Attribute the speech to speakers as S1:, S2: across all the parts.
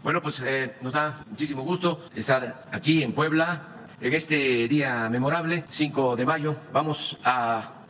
S1: Bueno, pues nos da muchísimo gusto estar aquí en Puebla en este día memorable, 5 de mayo. Vamos a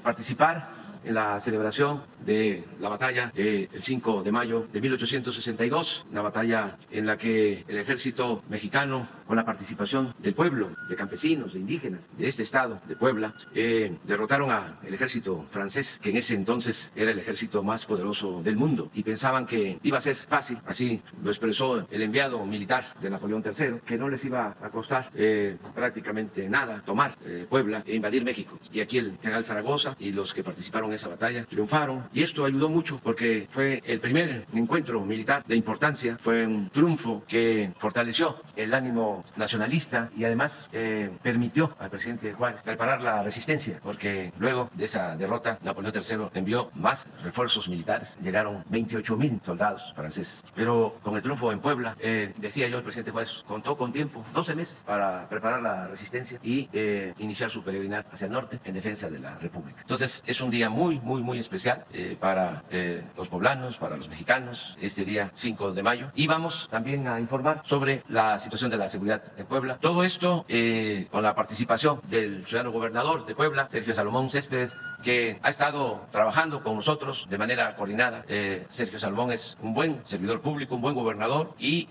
S1: participar en la celebración de la batalla del 5 de mayo de 1862, una batalla en la que el ejército mexicano, con la participación del pueblo, de campesinos, de indígenas de este estado de Puebla, derrotaron al ejército francés, que en ese entonces era el ejército más poderoso del mundo, y pensaban que iba a ser fácil. Así lo expresó el enviado militar de Napoleón III, que no les iba a costar prácticamente nada tomar Puebla e invadir México. Y aquí el general Zaragoza y los que participaron en esa batalla triunfaron, y esto ayudó mucho porque fue el primer encuentro militar de importancia, fue un triunfo que fortaleció el ánimo nacionalista y además permitió al presidente Juárez preparar la resistencia, porque luego de esa derrota Napoleón III envió más refuerzos militares, llegaron 28,000 soldados franceses, pero con el triunfo en Puebla, decía yo, el presidente Juárez contó con tiempo, 12 meses para preparar la resistencia y iniciar su peregrinar hacia el norte en defensa de la República. Entonces es un día muy especial para los poblanos, para los mexicanos, este día 5 de mayo. Y vamos también a informar sobre la situación de la seguridad en Puebla. Todo esto con la participación del ciudadano gobernador de Puebla, Sergio Salomón Céspedes, que ha estado trabajando con nosotros de manera coordinada. Sergio Salomón es un buen servidor público, un buen gobernador, y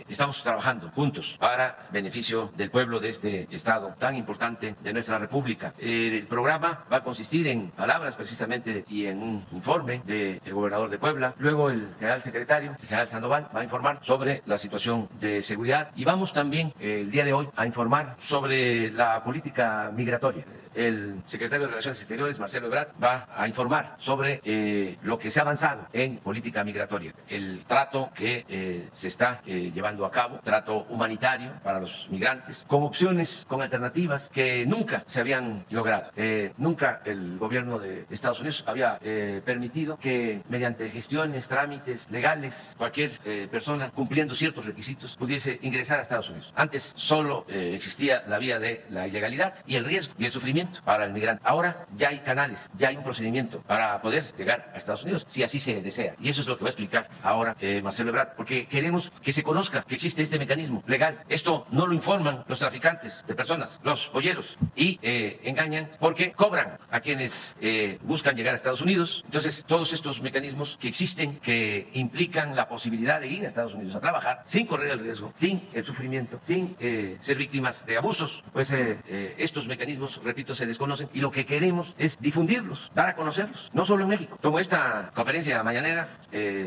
S1: estamos trabajando juntos para beneficio del pueblo de este estado tan importante de nuestra República. El programa va a consistir en palabras precisamente y en un informe del gobernador de Puebla. Luego el general secretario, el general Sandoval, va a informar sobre la situación de seguridad, y vamos también el día de hoy a informar sobre la política migratoria. El secretario de Relaciones Exteriores, Marcelo Ebrard, va a informar sobre lo que se ha avanzado en política migratoria, el trato que se está llevando a cabo, trato humanitario para los migrantes, con opciones, con alternativas que nunca se habían logrado. Nunca el gobierno de Estados Unidos había permitido que mediante gestiones, trámites legales, cualquier persona cumpliendo ciertos requisitos pudiese ingresar a Estados Unidos. Antes solo existía la vía de la ilegalidad y el riesgo y el sufrimiento para el migrante. Ahora ya hay canales, ya hay un procedimiento para poder llegar a Estados Unidos, si así se desea. Y eso es lo que va a explicar ahora Marcelo Ebrard, porque queremos que se conozca que existe este mecanismo legal. Esto no lo informan los traficantes de personas, los polleros, y engañan porque cobran a quienes buscan llegar a Estados Unidos. Entonces, todos estos mecanismos que existen, que implican la posibilidad de ir a Estados Unidos a trabajar sin correr el riesgo, sin el sufrimiento, sin ser víctimas de abusos, pues estos mecanismos, repito, se desconocen, y lo que queremos es difundirlos, dar a conocerlos, no solo en México. Como esta conferencia mañanera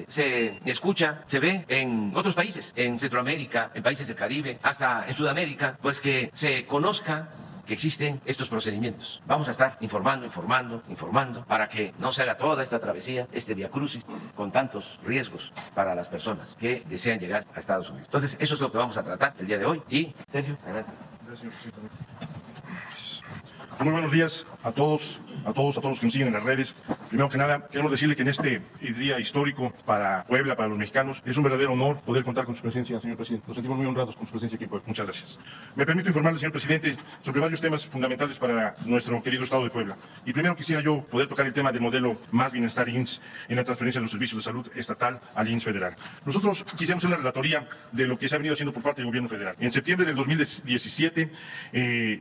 S1: se escucha, se ve en otros países, en Centroamérica, en países del Caribe, hasta en Sudamérica, pues que se conozca que existen estos procedimientos. Vamos a estar informando para que no se haga toda esta travesía, este viacrucis, con tantos riesgos para las personas que desean llegar a Estados Unidos. Entonces, eso es lo que vamos a tratar el día de hoy. Y, Sergio, adelante.
S2: Gracias, presidente. Muy buenos días a todos los que nos siguen en las redes. Primero que nada, queremos decirle que en este día histórico para Puebla, para los mexicanos, es un verdadero honor poder contar con su presencia, señor presidente. Nos sentimos muy honrados con su presencia aquí en Puebla. Muchas gracias. Me permito informarle, señor presidente, sobre varios temas fundamentales para nuestro querido estado de Puebla. Y primero quisiera yo poder tocar el tema del modelo Más Bienestar IMSS en la transferencia de los servicios de salud estatal al IMSS federal. Nosotros quisiéramos hacer una relatoría de lo que se ha venido haciendo por parte del gobierno federal. En septiembre del 2017,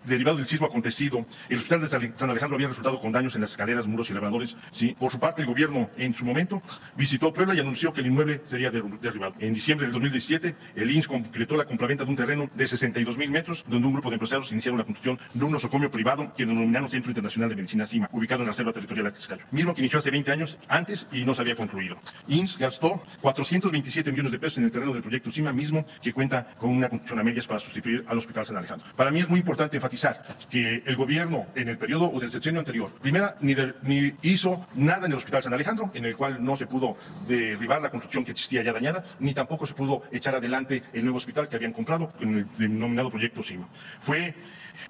S2: derivado del sismo acontecido, el hospital de San Alejandro había resultado con daños en las escaleras, muros y elevadores. ¿Sí? Por su parte, el gobierno en su momento visitó Puebla y anunció que el inmueble sería derribado. En diciembre del 2017, el IMSS concretó la compraventa de un terreno de 62,000 metros, donde un grupo de empresarios iniciaron la construcción de un nosocomio privado que denominaron Centro Internacional de Medicina CIMA, ubicado en la Reserva Territorial Atliscayo, mismo que inició hace 20 años antes y no se había concluido. IMSS gastó 427 millones de pesos en el terreno del proyecto CIMA, mismo que cuenta con una construcción a medias para sustituir al Hospital San Alejandro. Para mí es muy importante enfatizar que el gobierno en el periodo o del sexenio anterior, primera, ni hizo nada en el Hospital San Alejandro, en el cual no se pudo derribar la construcción que existía ya dañada, ni tampoco se pudo echar adelante el nuevo hospital que habían comprado con el denominado proyecto CIMA. Fue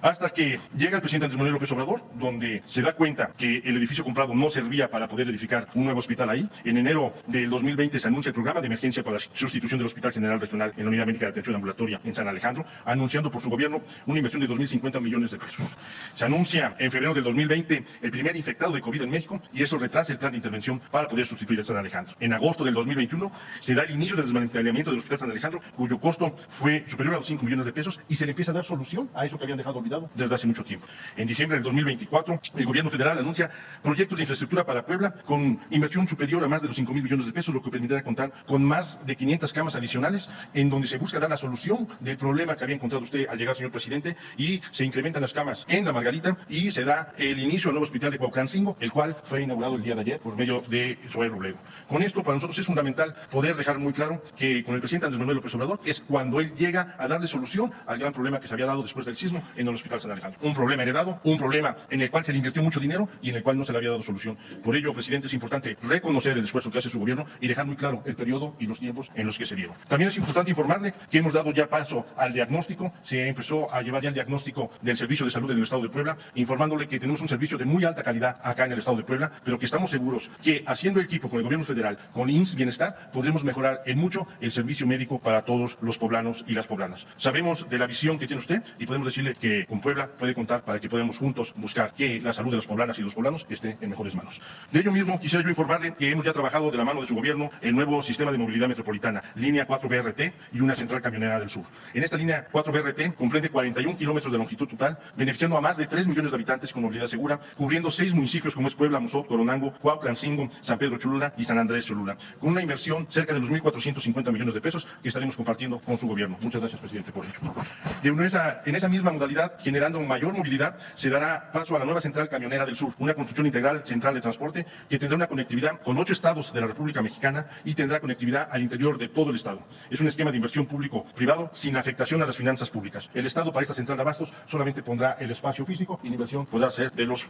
S2: hasta que llega el presidente Andrés Manuel López Obrador, donde se da cuenta que el edificio comprado no servía para poder edificar un nuevo hospital ahí. En enero del 2020 se anuncia el programa de emergencia para la sustitución del Hospital General Regional en la Unidad Médica de Atención Ambulatoria en San Alejandro, anunciando por su gobierno una inversión de 2.050 millones de pesos. Se anuncia en febrero del 2020 el primer infectado de COVID en México y eso retrasa el plan de intervención para poder sustituir a San Alejandro. En agosto del 2021 se da el inicio del desmantelamiento del Hospital San Alejandro, cuyo costo fue superior a los 5 millones de pesos y se le empieza a dar solución a eso que habían dejado olvidado desde hace mucho tiempo. En diciembre del 2024, el gobierno federal anuncia proyectos de infraestructura para Puebla con inversión superior a más de los 5 mil millones de pesos, lo que permitirá contar con más de 500 camas adicionales, en donde se busca dar la solución del problema que había encontrado usted al llegar, señor presidente, y se incrementan las camas en La Margarita y se da el inicio al nuevo hospital de Cuauhtlancingo, el cual fue inaugurado el día de ayer por medio de Zoé Robledo. Con esto, para nosotros es fundamental poder dejar muy claro que con el presidente Andrés Manuel López Obrador es cuando él llega a darle solución al gran problema que se había dado después del sismo en el Hospital San Alejandro. Un problema heredado, un problema en el cual se le invirtió mucho dinero y en el cual no se le había dado solución. Por ello, presidente, es importante reconocer el esfuerzo que hace su gobierno y dejar muy claro el periodo y los tiempos en los que se dieron. También es importante informarle que hemos dado ya paso al diagnóstico, se empezó a llevar ya el diagnóstico del Servicio de Salud en el Estado de Puebla, informándole que tenemos un servicio de muy alta calidad acá en el Estado de Puebla, pero que estamos seguros que haciendo equipo con el gobierno federal, con IMSS Bienestar, podremos mejorar en mucho el servicio médico para todos los poblanos y las poblanas. Sabemos de la visión que tiene usted y podemos decirle que con Puebla puede contar para que podamos juntos buscar que la salud de las poblanas y los poblanos esté en mejores manos. De ello mismo quisiera yo informarle que hemos ya trabajado de la mano de su gobierno el nuevo sistema de movilidad metropolitana, línea 4 BRT y una central camionera del sur. En esta línea 4 BRT comprende 41 kilómetros de longitud total, beneficiando a más de 3 millones de habitantes con movilidad segura, cubriendo 6 municipios como es Puebla, Musot, Coronango, Cuauhtlancingo, San Pedro Cholula y San Andrés Cholula, con una inversión cerca de los 1.450 millones de pesos que estaremos compartiendo con su gobierno. Muchas gracias, presidente, por ello. En esa misma modalidad, generando mayor movilidad, se dará paso a la nueva central camionera del sur, una construcción integral central de transporte que tendrá una conectividad con 8 estados de la República Mexicana y tendrá conectividad al interior de todo el estado. Es un esquema de inversión público-privado sin afectación a las finanzas públicas. El estado para esta central de abastos solamente pondrá el espacio físico y la inversión podrá ser de los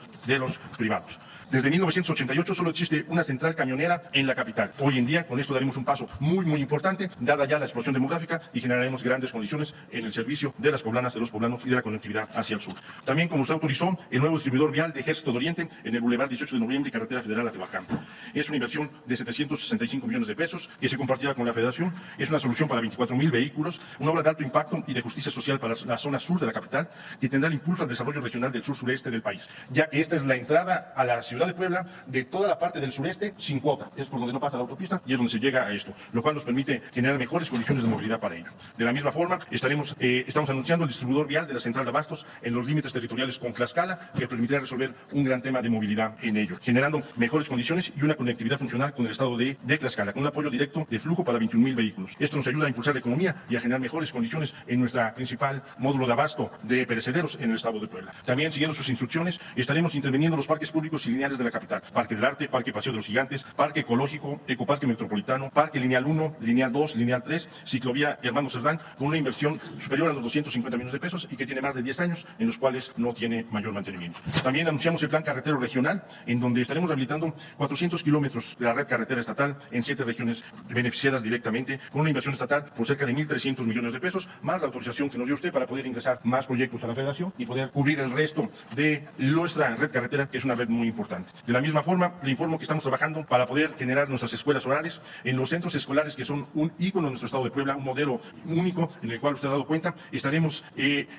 S2: privados. Desde 1988 solo existe una central camionera en la capital. Hoy en día, con esto daremos un paso muy importante, dada ya la explosión demográfica, y generaremos grandes condiciones en el servicio de las poblanas, de los poblanos y de la conectividad hacia el sur. También, como usted autorizó, el nuevo distribuidor vial de Ejército de Oriente en el Boulevard 18 de Noviembre y Carretera Federal a Tehuacán. Es una inversión de 765 millones de pesos que se compartirá con la Federación. Es una solución para 24,000 vehículos, una obra de alto impacto y de justicia social para la zona sur de la capital, que tendrá el impulso al desarrollo regional del sur-sureste del país, ya que esta es la entrada a la ciudad de Puebla de toda la parte del sureste sin cuota. Es por donde no pasa la autopista y es donde se llega a esto, lo cual nos permite generar mejores condiciones de movilidad para ello. De la misma forma, estamos anunciando el distribuidor vial de la central de abastos en los límites territoriales con Tlaxcala, que permitirá resolver un gran tema de movilidad en ello, generando mejores condiciones y una conectividad funcional con el estado de Tlaxcala, con un apoyo directo de flujo para 21,000 vehículos. Esto nos ayuda a impulsar la economía y a generar mejores condiciones en nuestra principal módulo de abasto de perecederos en el estado de Puebla. También, siguiendo sus instrucciones, estaremos interviniendo en los parques públicos y lineales de la capital: Parque del Arte, Parque Paseo de los Gigantes, Parque Ecológico, Ecoparque Metropolitano, Parque Lineal 1, Lineal 2, Lineal 3, Ciclovía Hermano Cerdán, con una inversión superior a los 250 millones de pesos y que tiene más de 10 años en los cuales no tiene mayor mantenimiento. También anunciamos el plan carretero regional, en donde estaremos rehabilitando 400 kilómetros de la red carretera estatal en 7 regiones beneficiadas directamente, con una inversión estatal por cerca de 1.300 millones de pesos, más la autorización que nos dio usted para poder ingresar más proyectos a la Federación y poder cubrir el resto de nuestra red carretera, que es una red muy importante. De la misma forma, le informo que estamos trabajando para poder generar nuestras escuelas horarias en los centros escolares que son un ícono de nuestro estado de Puebla, un modelo único en el cual usted ha dado cuenta. Estaremos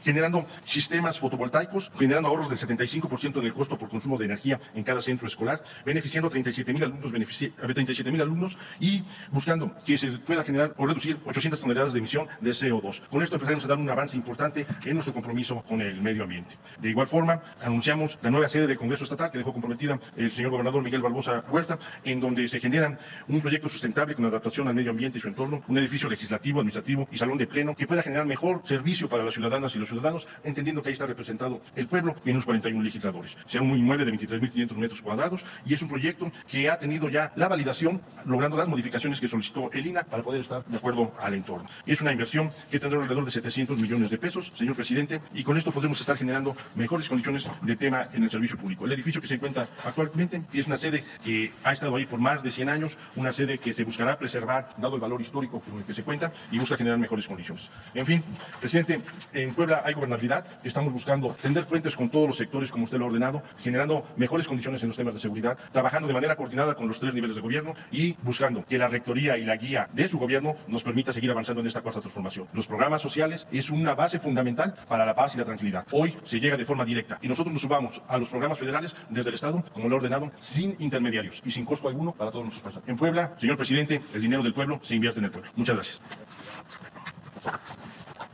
S2: generando sistemas fotovoltaicos, generando ahorros del 75% en el costo por consumo de energía en cada centro escolar, beneficiando a 37,000 alumnos y buscando que se pueda generar o reducir 800 toneladas de emisión de CO2. Con esto empezaremos a dar un avance importante en nuestro compromiso con el medio ambiente. De igual forma, anunciamos la nueva sede del Congreso Estatal que dejó comprometida el señor gobernador Miguel Barbosa Huerta, en donde se generan un proyecto sustentable con adaptación al medio ambiente y su entorno, un edificio legislativo, administrativo y salón de pleno que pueda generar mejor servicio para las ciudadanas y los ciudadanos, entendiendo que ahí está representado el pueblo y unos 41 legisladores. Será un inmueble de 23.500 metros cuadrados y es un proyecto que ha tenido ya la validación, logrando las modificaciones que solicitó el INAH para poder estar de acuerdo al entorno. Es una inversión que tendrá alrededor de 700 millones de pesos, señor presidente, y con esto podremos estar generando mejores condiciones de tema en el servicio público. El edificio que se encuentra actualmente es una sede que ha estado ahí por más de 100 años, una sede que se buscará preservar, dado el valor histórico con el que se cuenta, y busca generar mejores condiciones. En fin, presidente, en Puebla hay gobernabilidad, estamos buscando tender puentes con todos los sectores como usted lo ha ordenado, generando mejores condiciones en los temas de seguridad, trabajando de manera coordinada con los 3 niveles de gobierno y buscando que la rectoría y la guía de su gobierno nos permita seguir avanzando en esta cuarta transformación. Los programas sociales es una base fundamental para la paz y la tranquilidad. Hoy se llega de forma directa y nosotros nos sumamos a los programas federales desde el Estado, como lo he ordenado, sin intermediarios y sin costo alguno para todos nuestros personas. En Puebla, señor presidente, el dinero del pueblo se invierte en el pueblo. Muchas gracias.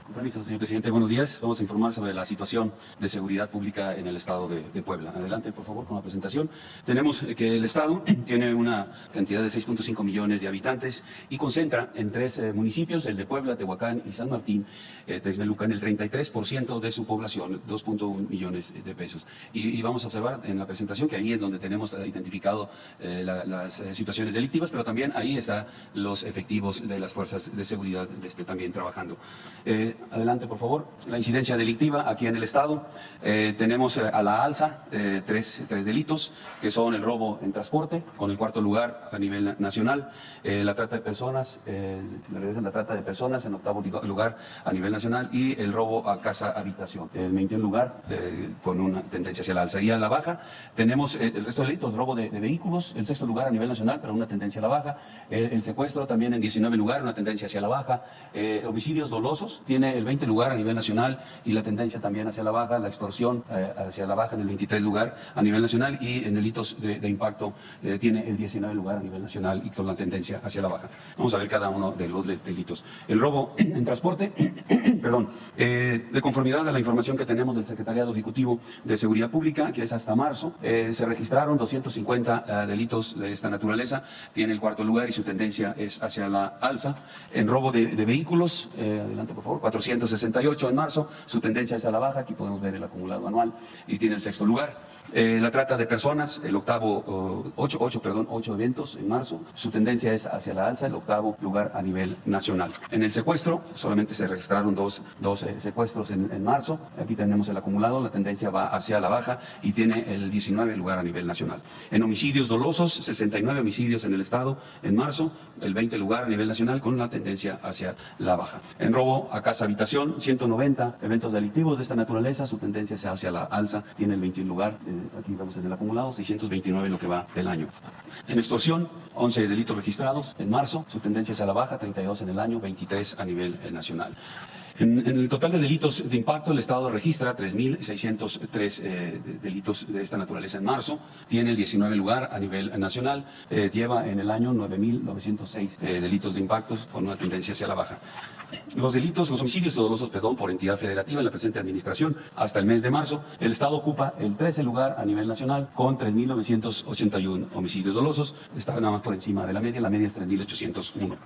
S3: Con permiso, señor presidente, buenos días. Vamos a informar sobre la situación de seguridad pública en el estado de Puebla. Adelante, por favor, con la presentación. Tenemos que el estado tiene una cantidad de 6.5 millones de habitantes y concentra en 3 municipios, el de Puebla, Tehuacán y San Martín, Texmelucan, el 33% de su población, 2.1 millones de pesos. Y vamos a observar en la presentación que ahí es donde tenemos identificado las situaciones delictivas, pero también ahí están los efectivos de las fuerzas de seguridad también trabajando. Adelante, por favor. La incidencia delictiva aquí en el estado. Tenemos a la alza tres delitos, que son el robo en transporte, con el 4º lugar a nivel nacional, la trata de personas, la trata de personas en 8º lugar a nivel nacional, y el robo a casa-habitación, en 21º lugar, con una tendencia hacia la alza. Y a la baja tenemos el resto de delitos, robo de vehículos, el 6º lugar a nivel nacional, pero una tendencia a la baja, el secuestro también en 19 lugar, una tendencia hacia la baja, homicidios dolosos, tiene el 20 lugar a nivel nacional y la tendencia también hacia la baja, la extorsión hacia la baja en el 23 lugar a nivel nacional, y en delitos de impacto tiene el 19 lugar a nivel nacional y con la tendencia hacia la baja. Vamos a ver cada uno de los delitos. El robo en transporte, perdón, de conformidad a la información que tenemos del Secretariado Ejecutivo de Seguridad Pública, que es hasta marzo, se registraron 250 delitos de esta naturaleza, tiene el 4º lugar y su tendencia es hacia la alza. En robo de vehículos, adelante por favor, 468 en marzo, su tendencia es a la baja, aquí podemos ver el acumulado anual, y tiene el 6º lugar. La trata de personas, el 8 eventos en marzo, su tendencia es hacia la alza, el 8º lugar a nivel nacional. En el secuestro, solamente se registraron dos secuestros en marzo, aquí tenemos el acumulado, la tendencia va hacia la baja y tiene el 19 lugar a nivel nacional. En homicidios dolosos, 69 homicidios en el estado en marzo, el 20 lugar a nivel nacional con la tendencia hacia la baja. En robo a casa-habitación, 190 eventos delictivos de esta naturaleza, su tendencia es hacia la alza, tiene el 21 lugar, aquí vemos en el acumulado, 629 lo que va del año. En extorsión, 11 delitos registrados en marzo, su tendencia es a la baja, 32 en el año, 23 a nivel nacional. En el total de delitos de impacto, el Estado registra 3.603 delitos de esta naturaleza en marzo, tiene el 19 lugar a nivel nacional, lleva en el año 9.906 delitos de impacto con una tendencia hacia la baja. Los homicidios dolosos, por entidad federativa en la presente administración, hasta el mes de marzo, el Estado ocupa el 13 lugar a nivel nacional con 3.981 homicidios dolosos, está nada más por encima de la media es 3.801.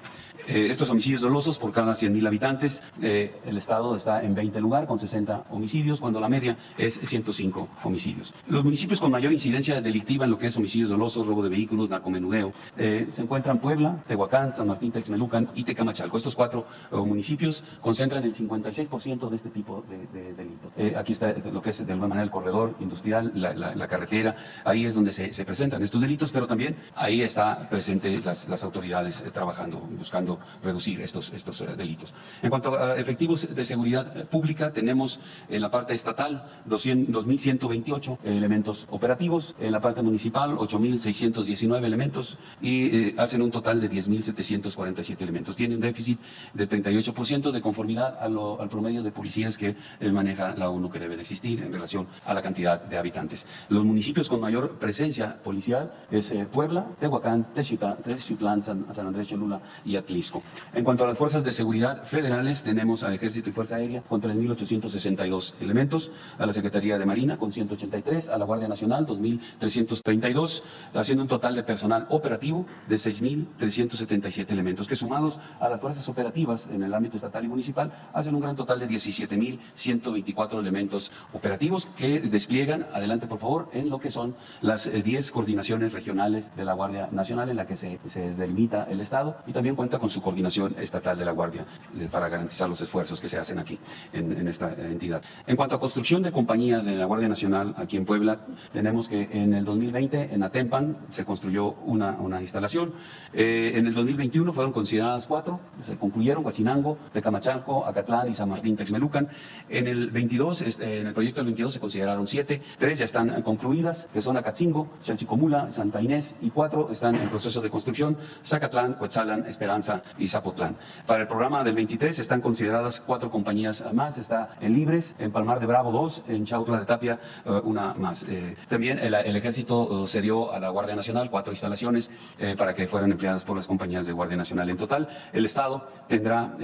S3: Estos homicidios dolosos por cada 100.000 habitantes, el Estado está en 20 lugar con 60 homicidios, cuando la media es 105 homicidios. Los municipios con mayor incidencia delictiva en lo que es homicidios dolosos, robo de vehículos, narcomenudeo, se encuentran Puebla, Tehuacán, San Martín, Texmelucan y Tecamachalco. Estos 4 municipios concentran el 56% de este tipo de delitos. Aquí está lo que es de alguna manera el corredor industrial, la carretera, ahí es donde se presentan estos delitos, pero también ahí está presente las autoridades trabajando, buscando reducir estos delitos. En cuanto a efectivos de seguridad pública, tenemos en la parte estatal 2.128 elementos operativos, en la parte municipal 8.619 elementos y hacen un total de 10.747 elementos. Tiene un déficit de 38% de conformidad al promedio de policías que maneja la ONU que debe de existir en relación a la cantidad de habitantes. Los municipios con mayor presencia policial es Puebla, Tehuacán, Textiutlán, San Andrés Cholula y Atlisco. En cuanto a las fuerzas de seguridad federales, tenemos al Ejército y Fuerza Aérea con 3.862 elementos, a la Secretaría de Marina con 183, a la Guardia Nacional 2.332, haciendo un total de personal operativo de 6.377 elementos, que sumados a las fuerzas operativas en el ámbito estatal y municipal, hacen un gran total de 17.124 elementos operativos que despliegan, adelante por favor, en lo que son las 10 coordinaciones regionales de la Guardia Nacional en la que se delimita el Estado, y también cuenta con su coordinación estatal de la Guardia para garantizar los esfuerzos que se hacen aquí en esta entidad. En cuanto a construcción de compañías de la Guardia Nacional aquí en Puebla, tenemos que en el 2020 en Atempan se construyó una instalación, en el 2021 fueron consideradas 4, se concluyeron Huachinango, Tecamachalco, Acatlán y San Martín Texmelucan. En el 22, en el proyecto del 22 se consideraron 7, 3 ya están concluidas, que son Acatzingo, Chalchicomula, Santa Inés, y 4 están en proceso de construcción, Zacatlán, Cuetzalan, Esperanza y Zapotlán. Para el programa del 23 están consideradas otras 4 compañías más. Está en Libres, en Palmar de Bravo 2, en Chautla de Tapia una más. También el Ejército cedió a la Guardia Nacional 4 instalaciones para que fueran empleadas por las compañías de Guardia Nacional. En total, el Estado tendrá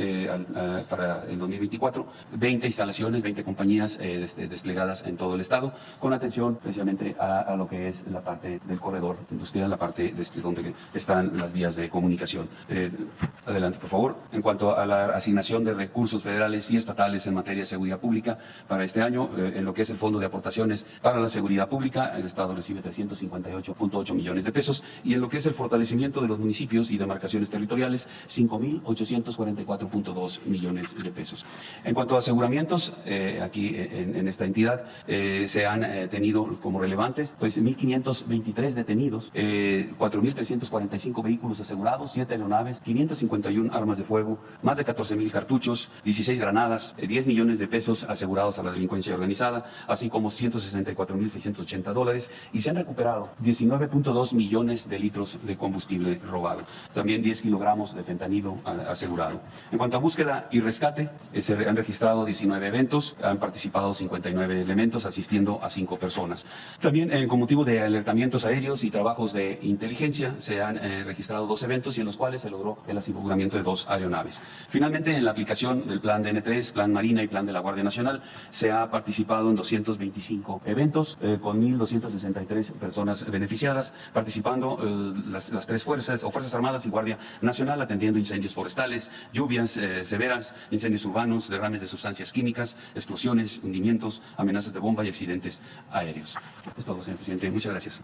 S3: para el 2024 20 instalaciones, 20 compañías desplegadas en todo el Estado, con atención precisamente a lo que es la parte del corredor industrial, la parte donde están las vías de comunicación. Adelante, por favor. En cuanto a la asignación de recursos federales y estatales en materia de seguridad pública para este año, en lo que es el Fondo de Aportaciones para la Seguridad Pública, el Estado recibe 358.8 millones de pesos, y en lo que es el fortalecimiento de los municipios y demarcaciones territoriales, 5.844.2 millones de pesos. En cuanto a aseguramientos, aquí en esta entidad se han tenido como relevantes pues 1.523 detenidos, 4.345 vehículos asegurados, 7 aeronaves, 551 armas de fuego, más de 14.000 cartuchos, 16 granadas, 10 millones de pesos asegurados a la delincuencia organizada, así como $164.680, y se han recuperado 19.2 millones de litros de combustible robado. También 10 kilogramos de fentanilo asegurado. En cuanto a búsqueda y rescate, se han registrado 19 eventos, han participado 59 elementos, asistiendo a 5 personas. También con motivo de alertamientos aéreos y trabajos de inteligencia, se han registrado 2 eventos y en los cuales se logró el aseguramiento de 2 aeronaves. Finalmente, en la aplicación del Plan DN3, Plan Marina y Plan de la Guardia Nacional, se ha participado en 225 eventos con 1.263 personas beneficiadas, participando las 3 fuerzas o Fuerzas Armadas y Guardia Nacional, atendiendo incendios forestales, lluvias severas, incendios urbanos, derrames de sustancias químicas, explosiones, hundimientos, amenazas de bomba y accidentes aéreos. Es todo, señor presidente. Muchas gracias.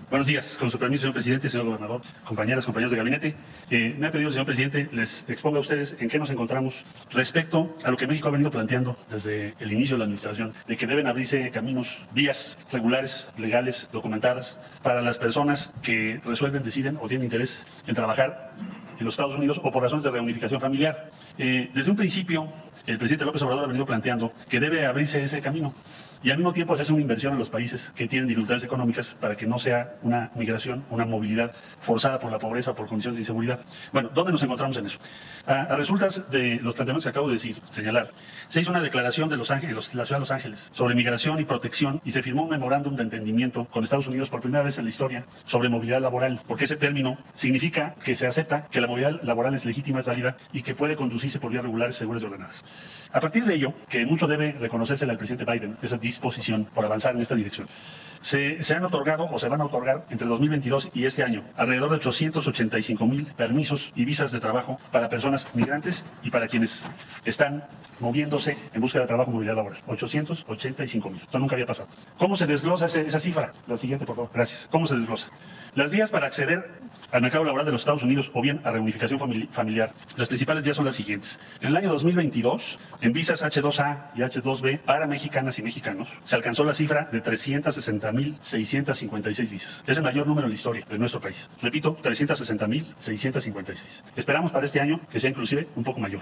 S4: Buenos días. Con su permiso, señor presidente, señor gobernador, compañeras, compañeros de gabinete. Me ha pedido el señor presidente les exponga a ustedes en qué nos encontramos respecto a lo que México ha venido planteando desde el inicio de la administración, de que deben abrirse caminos, vías regulares, legales, documentadas, para las personas que resuelven, deciden o tienen interés en trabajar en los Estados Unidos o por razones de reunificación familiar. Desde un principio, el presidente López Obrador ha venido planteando que debe abrirse ese camino y al mismo tiempo hacerse una inversión en los países que tienen dificultades económicas para que no sea una migración, una movilidad forzada por la pobreza o por condiciones de inseguridad. Bueno, ¿dónde nos encontramos en eso? A resultas de los planteamientos que acabo de señalar, se hizo una declaración de Los Ángeles, la ciudad de Los Ángeles, sobre migración y protección, y se firmó un memorándum de entendimiento con Estados Unidos por primera vez en la historia sobre movilidad laboral, porque ese término significa que se acepta que la movilidad laboral es legítima, es válida y que puede conducirse por vías regulares, seguras y ordenadas. A partir de ello, que mucho debe reconocérsele al presidente Biden, esa disposición por avanzar en esta dirección, se han otorgado o se van a otorgar entre 2022 y este año alrededor de 885,000 permisos y visas de trabajo para personas migrantes y para quienes están moviéndose en búsqueda de trabajo y movilidad laboral. 885,000. Esto nunca había pasado. ¿Cómo se desglosa esa cifra? La siguiente, por favor. Gracias. ¿Cómo se desglosa? Las vías para acceder al mercado laboral de los Estados Unidos o bien a reunificación familiar, las principales vías son las siguientes. En el año 2022, en visas H2A y H2B para mexicanas y mexicanos, se alcanzó la cifra de 360,656 visas. Es el mayor número en la historia de nuestro país. Repito, 360,656. Esperamos para este año que sea inclusive un poco mayor.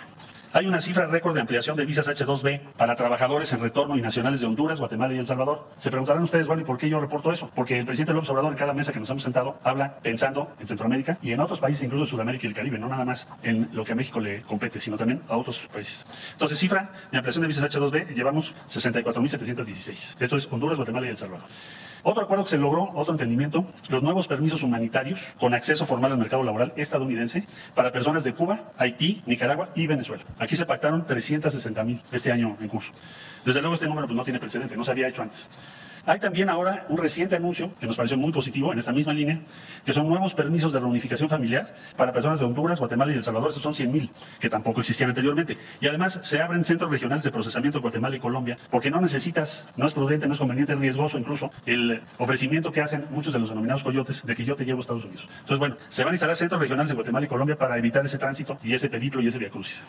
S4: Hay una cifra récord de ampliación de visas H2B para trabajadores en retorno y nacionales de Honduras, Guatemala y El Salvador. Se preguntarán ustedes, bueno, ¿y por qué yo reporto eso? Porque el presidente López Obrador en cada mesa que nos hemos sentado habla pensando en Centroamérica y en otros países, incluso en Sudamérica y el Caribe, no nada más en lo que a México le compete, sino también a otros países. Entonces, cifra de ampliación de visas H2B, llevamos 64,716. Esto es Honduras, Guatemala y El Salvador. Otro acuerdo que se logró, otro entendimiento, los nuevos permisos humanitarios con acceso formal al mercado laboral estadounidense para personas de Cuba, Haití, Nicaragua y Venezuela. Aquí se pactaron 360,000 este año en curso. Desde luego este número pues, no tiene precedente, no se había hecho antes. Hay también ahora un reciente anuncio que nos pareció muy positivo en esta misma línea, que son nuevos permisos de reunificación familiar para personas de Honduras, Guatemala y El Salvador. Estos son 100,000, que tampoco existían anteriormente. Y además se abren centros regionales de procesamiento en Guatemala y Colombia, porque no necesitas, no es prudente, no es conveniente, es riesgoso incluso el ofrecimiento que hacen muchos de los denominados coyotes de que yo te llevo a Estados Unidos. Entonces, bueno, se van a instalar centros regionales en Guatemala y Colombia para evitar ese tránsito y ese periplo y ese viacrucis.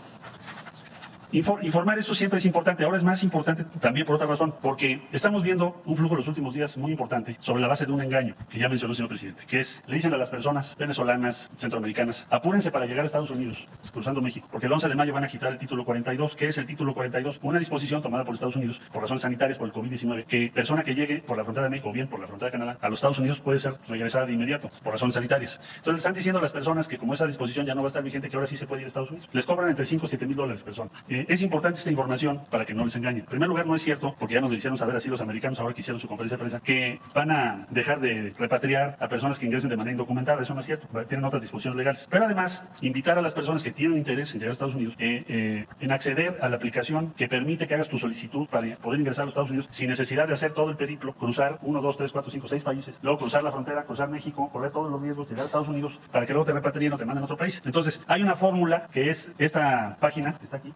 S4: Informar esto siempre es importante. Ahora es más importante también por otra razón, porque estamos viendo un flujo en los últimos días muy importante sobre la base de un engaño que ya mencionó el señor presidente, que es, le dicen a las personas venezolanas, centroamericanas, apúrense para llegar a Estados Unidos, cruzando México, porque el 11 de mayo van a quitar el título 42. ¿Qué es el título 42? Una disposición tomada por Estados Unidos por razones sanitarias, por el COVID-19, que persona que llegue por la frontera de México o bien por la frontera de Canadá a los Estados Unidos puede ser regresada de inmediato por razones sanitarias. Entonces están diciendo a las personas que como esa disposición ya no va a estar vigente, que ahora sí se puede ir a Estados Unidos. Les cobran entre 5 y 7 mil dólares persona. Es importante esta información para que no les engañen. En primer lugar, no es cierto, porque ya nos lo hicieron saber así los americanos ahora que hicieron su conferencia de prensa, que van a dejar de repatriar a personas que ingresen de manera indocumentada. Eso no es cierto. Tienen otras disposiciones legales. Pero además, invitar a las personas que tienen interés en llegar a Estados Unidos en acceder a la aplicación que permite que hagas tu solicitud para poder ingresar a los Estados Unidos sin necesidad de hacer todo el periplo, cruzar 1, 2, 3, 4, 5, 6 países, luego cruzar la frontera, cruzar México, correr todos los riesgos, llegar a Estados Unidos para que luego te repatrien o te manden a otro país. Entonces, hay una fórmula que es esta página, que está aquí.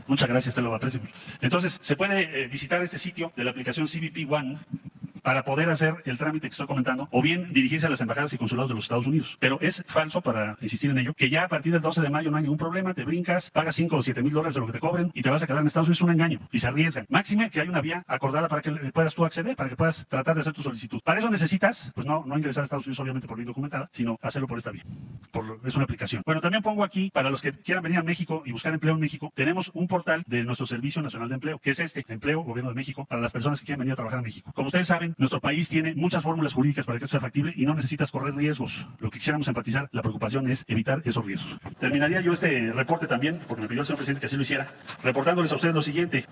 S4: Muchas gracias, te lo aprecio. Entonces, se puede visitar este sitio de la aplicación CBP One para poder hacer el trámite que estoy comentando, o bien dirigirse a las embajadas y consulados de los Estados Unidos. Pero es falso, para insistir en ello, que ya a partir del 12 de mayo no hay ningún problema, te brincas, pagas 5 o 7 mil dólares de lo que te cobren y te vas a quedar en Estados Unidos. Es un engaño y se arriesgan. Máxime que hay una vía acordada para que puedas tú acceder, para que puedas tratar de hacer tu solicitud. Para eso necesitas, pues no ingresar a Estados Unidos obviamente por vía indocumentada, sino hacerlo por esta vía. Es una aplicación. Bueno, también pongo aquí, para los que quieran venir a México y buscar empleo en México, tenemos un portal de nuestro Servicio Nacional de Empleo, que es Empleo Gobierno de México, para las personas que quieran venir a trabajar en México. Como ustedes saben, nuestro país tiene muchas fórmulas jurídicas para que esto sea factible y no necesitas correr riesgos. Lo que quisiéramos enfatizar, la preocupación es evitar esos riesgos. Terminaría yo este reporte también, porque me pidió el señor presidente que así lo hiciera, reportándoles a ustedes lo siguiente.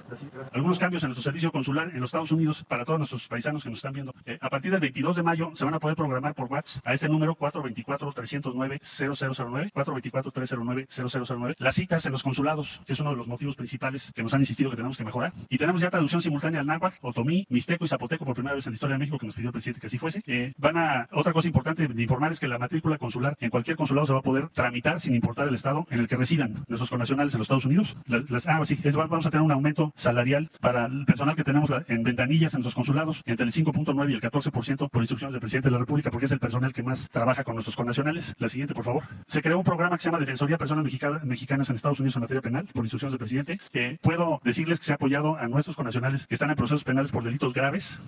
S4: Algunos cambios en nuestro servicio consular en los Estados Unidos para todos nuestros paisanos que nos están viendo. A partir del 22 de mayo se van a poder programar por WhatsApp a ese número 424-309-0009, 424-309-0009, las citas en los consulados, que es uno de los motivos principales que nos han insistido que tenemos que mejorar. Y tenemos ya traducción simultánea al náhuatl, otomí, mixteco y zapoteco por primera vez en la historia de México, que nos pidió el presidente que así fuese. Otra cosa importante de informar es que la matrícula consular en cualquier consulado se va a poder tramitar sin importar el estado en el que residan nuestros connacionales en los Estados Unidos. Vamos a tener un aumento salarial para el personal que tenemos en ventanillas en nuestros consulados entre el 5.9 y el 14% por instrucciones del presidente de la República, porque es el personal que más trabaja con nuestros connacionales. La siguiente, por favor. Se creó un programa que se llama Defensoría de Personas Mexicanas en Estados Unidos en materia penal, por instrucciones del presidente. Puedo decirles que se ha apoyado a nuestros connacionales que están en procesos penales por delitos graves,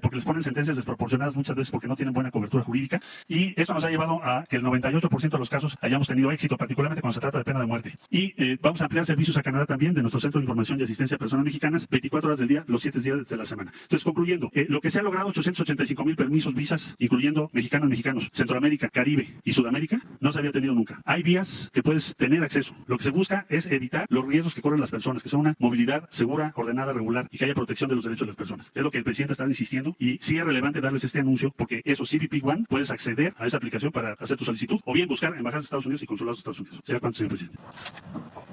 S4: porque les ponen sentencias desproporcionadas muchas veces porque no tienen buena cobertura jurídica, y esto nos ha llevado a que el 98% de los casos hayamos tenido éxito, particularmente cuando se trata de pena de muerte. Y vamos a ampliar servicios a Canadá también de nuestro Centro de Información y Asistencia a Personas Mexicanas, 24 horas del día, los 7 días de la semana. Entonces, concluyendo, lo que se ha logrado, 885,000 permisos, visas, incluyendo mexicanos, Centroamérica, Caribe y Sudamérica, no se había tenido nunca. Hay vías que puedes tener acceso. Lo que se busca es evitar los riesgos que corren las personas, que sea una movilidad segura, ordenada, regular y que haya protección de los derechos de las personas. Es lo que el presidente está insistiendo, y sí es relevante darles este anuncio, porque eso, CBP One, puedes acceder a esa aplicación para hacer tu solicitud, o bien buscar embajadas de Estados Unidos y consulados de Estados Unidos. ¿Será cuánto, señor presidente?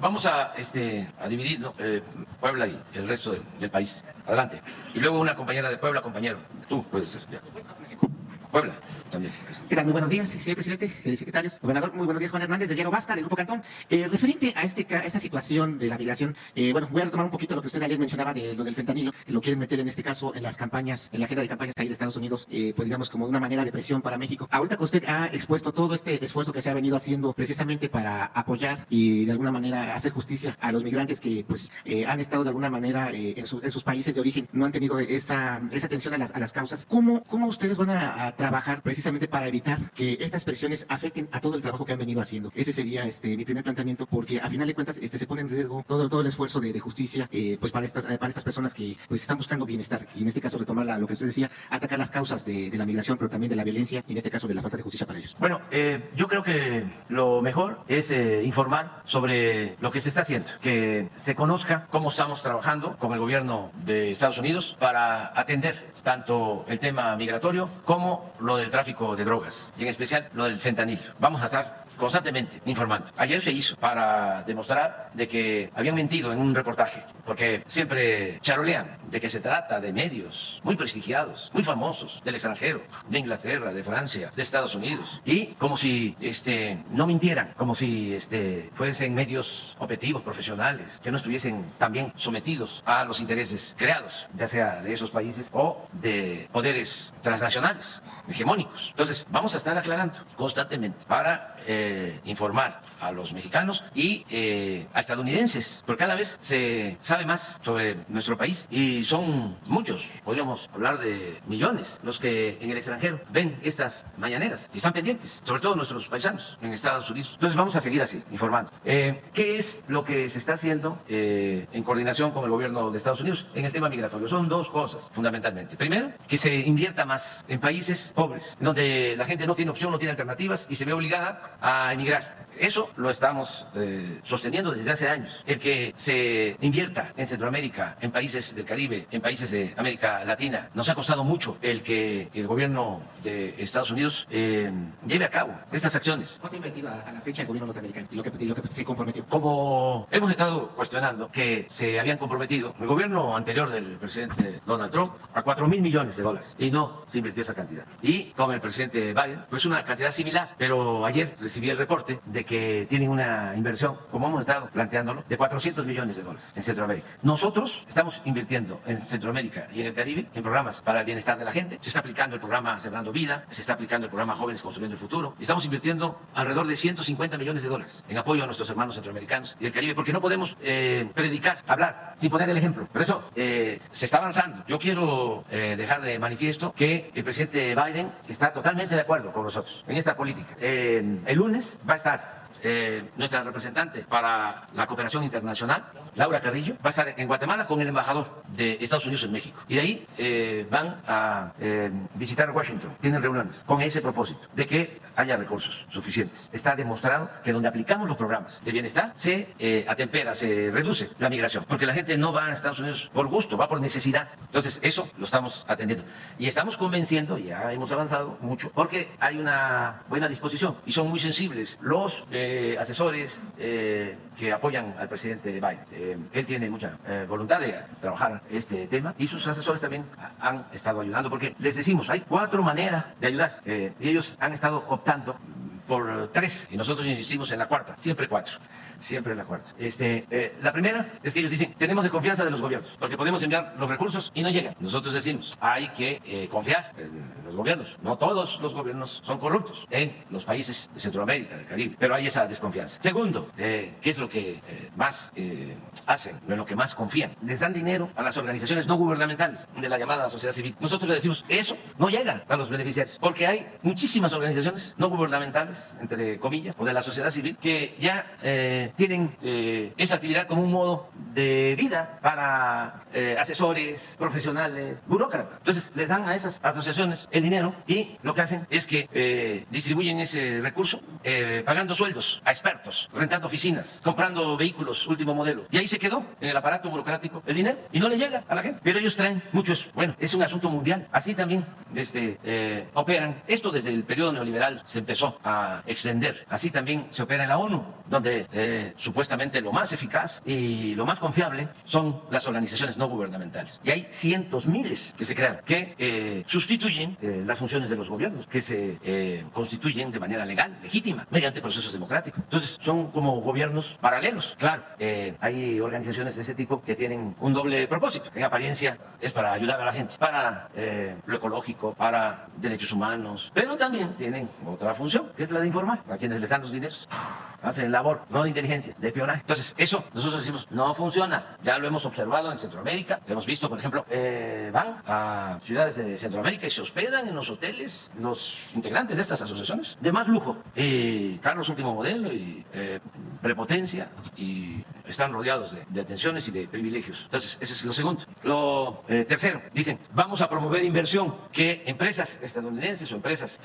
S1: Vamos a dividir, ¿no? Puebla y el resto del país. Adelante. Y luego una compañera de Puebla, compañero. Tú puedes ser. Ya. Puebla también.
S5: ¿Qué tal? Muy buenos días, señor presidente, secretarios, gobernador. Muy buenos días, Juan Hernández, del Diario Basta, del Grupo Cantón. Referente a esta situación de la migración, voy a retomar un poquito lo que usted ayer mencionaba de lo del fentanilo, que lo quieren meter en este caso en las campañas, en la agenda de campañas que hay de Estados Unidos, pues digamos como una manera de presión para México. Ahorita que usted ha expuesto todo este esfuerzo que se ha venido haciendo precisamente para apoyar y de alguna manera hacer justicia a los migrantes que pues han estado de alguna manera en sus países de origen, no han tenido esa atención a las causas. ¿Cómo ustedes van a trabajar precisamente para evitar que estas presiones afecten a todo el trabajo que han venido haciendo? Ese sería mi primer planteamiento, porque a final de cuentas se pone en riesgo todo el esfuerzo de justicia pues para estas personas que pues están buscando bienestar, y en este caso retomar lo que usted decía, atacar las causas de la migración, pero también de la violencia, y en este caso de la falta de justicia para ellos.
S1: Bueno, yo creo que lo mejor es informar sobre lo que se está haciendo, que se conozca cómo estamos trabajando con el gobierno de Estados Unidos para atender tanto el tema migratorio como lo del tráfico de drogas, y en especial lo del fentanilo. Vamos a estar constantemente informando. Ayer se hizo para demostrar de que habían mentido en un reportaje, porque siempre charolean de que se trata de medios muy prestigiados, muy famosos, del extranjero, de Inglaterra, de Francia, de Estados Unidos, y como si no mintieran, como si fuesen medios objetivos, profesionales, que no estuviesen también sometidos a los intereses creados, ya sea de esos países o de poderes transnacionales, hegemónicos. Entonces, vamos a estar aclarando constantemente para informar a los mexicanos y a estadounidenses, porque cada vez se sabe más sobre nuestro país y son muchos, podríamos hablar de millones, los que en el extranjero ven estas mañaneras y están pendientes, sobre todo nuestros paisanos en Estados Unidos. Entonces vamos a seguir así, informando. ¿Qué es lo que se está haciendo en coordinación con el gobierno de Estados Unidos en el tema migratorio? Son dos cosas, fundamentalmente. Primero, que se invierta más en países pobres, donde la gente no tiene opción, no tiene alternativas y se ve obligada a emigrar. Eso lo estamos sosteniendo desde hace años. El que se invierta en Centroamérica, en países del Caribe, en países de América Latina, nos ha costado mucho el que el gobierno de Estados Unidos lleve a cabo estas acciones.
S5: ¿Cuánto ha invertido a la fecha el gobierno norteamericano y lo que se comprometió?
S1: Como hemos estado cuestionando que se habían comprometido el gobierno anterior del presidente Donald Trump a $4,000 millones y no se invirtió esa cantidad. Y con el presidente Biden, pues una cantidad similar, pero ayer recibí el reporte de que tienen una inversión, como hemos estado planteándolo, de $400 millones en Centroamérica. Nosotros estamos invirtiendo en Centroamérica y en el Caribe en programas para el bienestar de la gente. Se está aplicando el programa Sembrando Vida, se está aplicando el programa Jóvenes Construyendo el Futuro. Estamos invirtiendo alrededor de $150 millones en apoyo a nuestros hermanos centroamericanos y del Caribe, porque no podemos predicar, hablar, sin poner el ejemplo. Por eso se está avanzando. Yo quiero dejar de manifiesto que el presidente Biden está totalmente de acuerdo con nosotros en esta política. El lunes va a estar nuestra representante para la cooperación internacional, Laura Carrillo, va a estar en Guatemala con el embajador de Estados Unidos en México. Y de ahí van a visitar Washington. Tienen reuniones con ese propósito de que haya recursos suficientes. Está demostrado que donde aplicamos los programas de bienestar se atempera, se reduce la migración, porque la gente no va a Estados Unidos por gusto, va por necesidad. Entonces eso lo estamos atendiendo. Y estamos convenciendo, ya hemos avanzado mucho, porque hay una buena disposición y son muy sensibles los asesores que apoyan al presidente Biden. Él tiene mucha voluntad de trabajar este tema y sus asesores también han estado ayudando, porque les decimos, hay 4 maneras de ayudar y ellos han estado optando por 3 y nosotros insistimos en la 4, siempre 4. Siempre en la cuarta. La primera es que ellos dicen, tenemos desconfianza de los gobiernos, porque podemos enviar los recursos y no llegan. Nosotros decimos, hay que confiar en los gobiernos. No todos los gobiernos son corruptos en los países de Centroamérica, del Caribe, pero hay esa desconfianza. Segundo, ¿qué es lo que más hacen, en lo que más confían? Les dan dinero a las organizaciones no gubernamentales de la llamada sociedad civil. Nosotros le decimos, eso no llega a los beneficiarios, porque hay muchísimas organizaciones no gubernamentales, entre comillas, o de la sociedad civil, que ya tienen esa actividad como un modo de vida para asesores, profesionales, burócratas. Entonces les dan a esas asociaciones el dinero y lo que hacen es que distribuyen ese recurso pagando sueldos a expertos, rentando oficinas, comprando vehículos último modelo. Y ahí se quedó en el aparato burocrático el dinero y no le llega a la gente. Pero ellos traen mucho eso. Bueno, es un asunto mundial. Así también operan. Esto desde el periodo neoliberal se empezó a extender. Así también se opera en la ONU, donde supuestamente lo más eficaz y lo más confiable son las organizaciones no gubernamentales. Y hay cientos, miles que se crean, que sustituyen las funciones de los gobiernos, que se constituyen de manera legal, legítima, mediante procesos democráticos. Entonces son como gobiernos paralelos. Claro, hay organizaciones de ese tipo que tienen un doble propósito. En apariencia es para ayudar a la gente, para lo ecológico, para derechos humanos, pero también tienen otra función, que es la de informar a quienes les dan los dineros. Hacen labor, no de inteligencia, de espionaje. Entonces, eso nosotros decimos, no funciona. Ya lo hemos observado en Centroamérica. Hemos visto, por ejemplo, van a ciudades de Centroamérica y se hospedan en los hoteles los integrantes de estas asociaciones de más lujo. Carros último modelo y prepotencia, y están rodeados de atenciones y de privilegios. Entonces, ese es lo segundo. Lo tercero, dicen, vamos a promover inversión, que empresas estadounidenses o empresas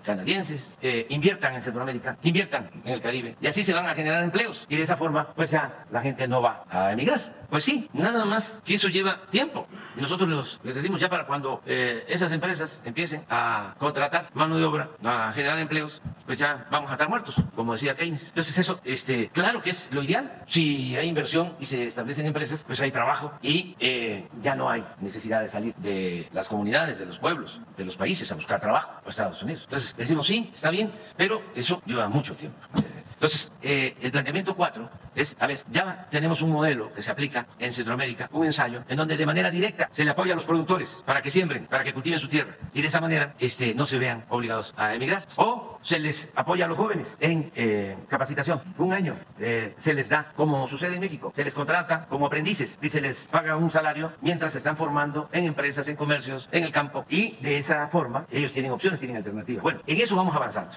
S1: canadienses inviertan en Centroamérica, inviertan en el Caribe, y así se van a generar empleos. Y de esa forma, pues ya la gente no va a emigrar. Pues sí, nada más que eso lleva tiempo. Y nosotros les decimos, ya para cuando esas empresas empiecen a contratar mano de obra, a generar empleos, pues ya vamos a estar muertos, como decía Keynes. Entonces eso, claro que es lo ideal. Si hay inversión y se establecen empresas, pues hay trabajo y ya no hay necesidad de salir de las comunidades, de los pueblos, de los países a buscar trabajo a Estados Unidos. Entonces decimos, sí, está bien, pero eso lleva mucho tiempo. Entonces, el planteamiento 4 A ver, ya tenemos un modelo que se aplica en Centroamérica, un ensayo, en donde de manera directa se le apoya a los productores para que siembren, para que cultiven su tierra, y de esa manera no se vean obligados a emigrar. O se les apoya a los jóvenes en capacitación. Un año se les da, como sucede en México, se les contrata como aprendices y se les paga un salario mientras se están formando en empresas, en comercios, en el campo, y de esa forma ellos tienen opciones, tienen alternativas. Bueno, en eso vamos avanzando,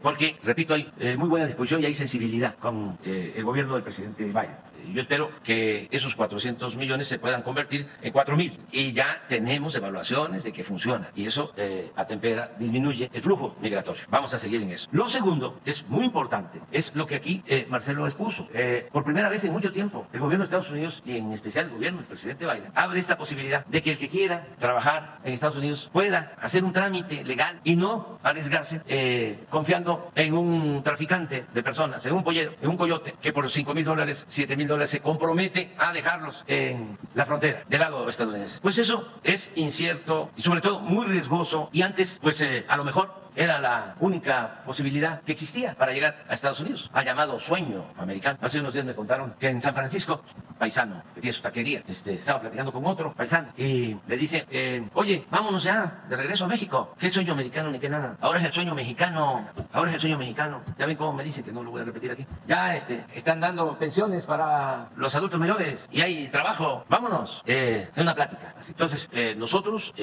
S1: porque, repito, hay muy buena disposición y hay sensibilidad con el gobierno del presidente Biden. Yo espero que esos 400 millones se puedan convertir en 4.000, y ya tenemos evaluaciones de que funciona, y eso atempera, disminuye el flujo migratorio. Vamos a seguir en eso. Lo segundo, que es muy importante, es lo que aquí Marcelo expuso. Por primera vez en mucho tiempo, el gobierno de Estados Unidos, y en especial el gobierno del presidente Biden, abre esta posibilidad de que el que quiera trabajar en Estados Unidos pueda hacer un trámite legal y no arriesgarse confiando en un traficante de personas, en un pollero, en un coyote, que por $5,000, $7,000 se compromete a dejarlos en la frontera del lado estadounidense. Pues eso es incierto y sobre todo muy riesgoso, y antes pues a lo mejor era la única posibilidad que existía para llegar a Estados Unidos, al llamado sueño americano. Hace unos días me contaron que en San Francisco, paisano que tiene su taquería, estaba platicando con otro paisano y le dice, oye, vámonos ya de regreso a México. ¿Qué sueño americano ni qué nada? Ahora es el sueño mexicano, ahora es el sueño mexicano. Ya ven cómo me dice, que no lo voy a repetir aquí. Ya están dando pensiones para los adultos mayores y hay trabajo, vámonos. Es una plática. Así. Entonces, nosotros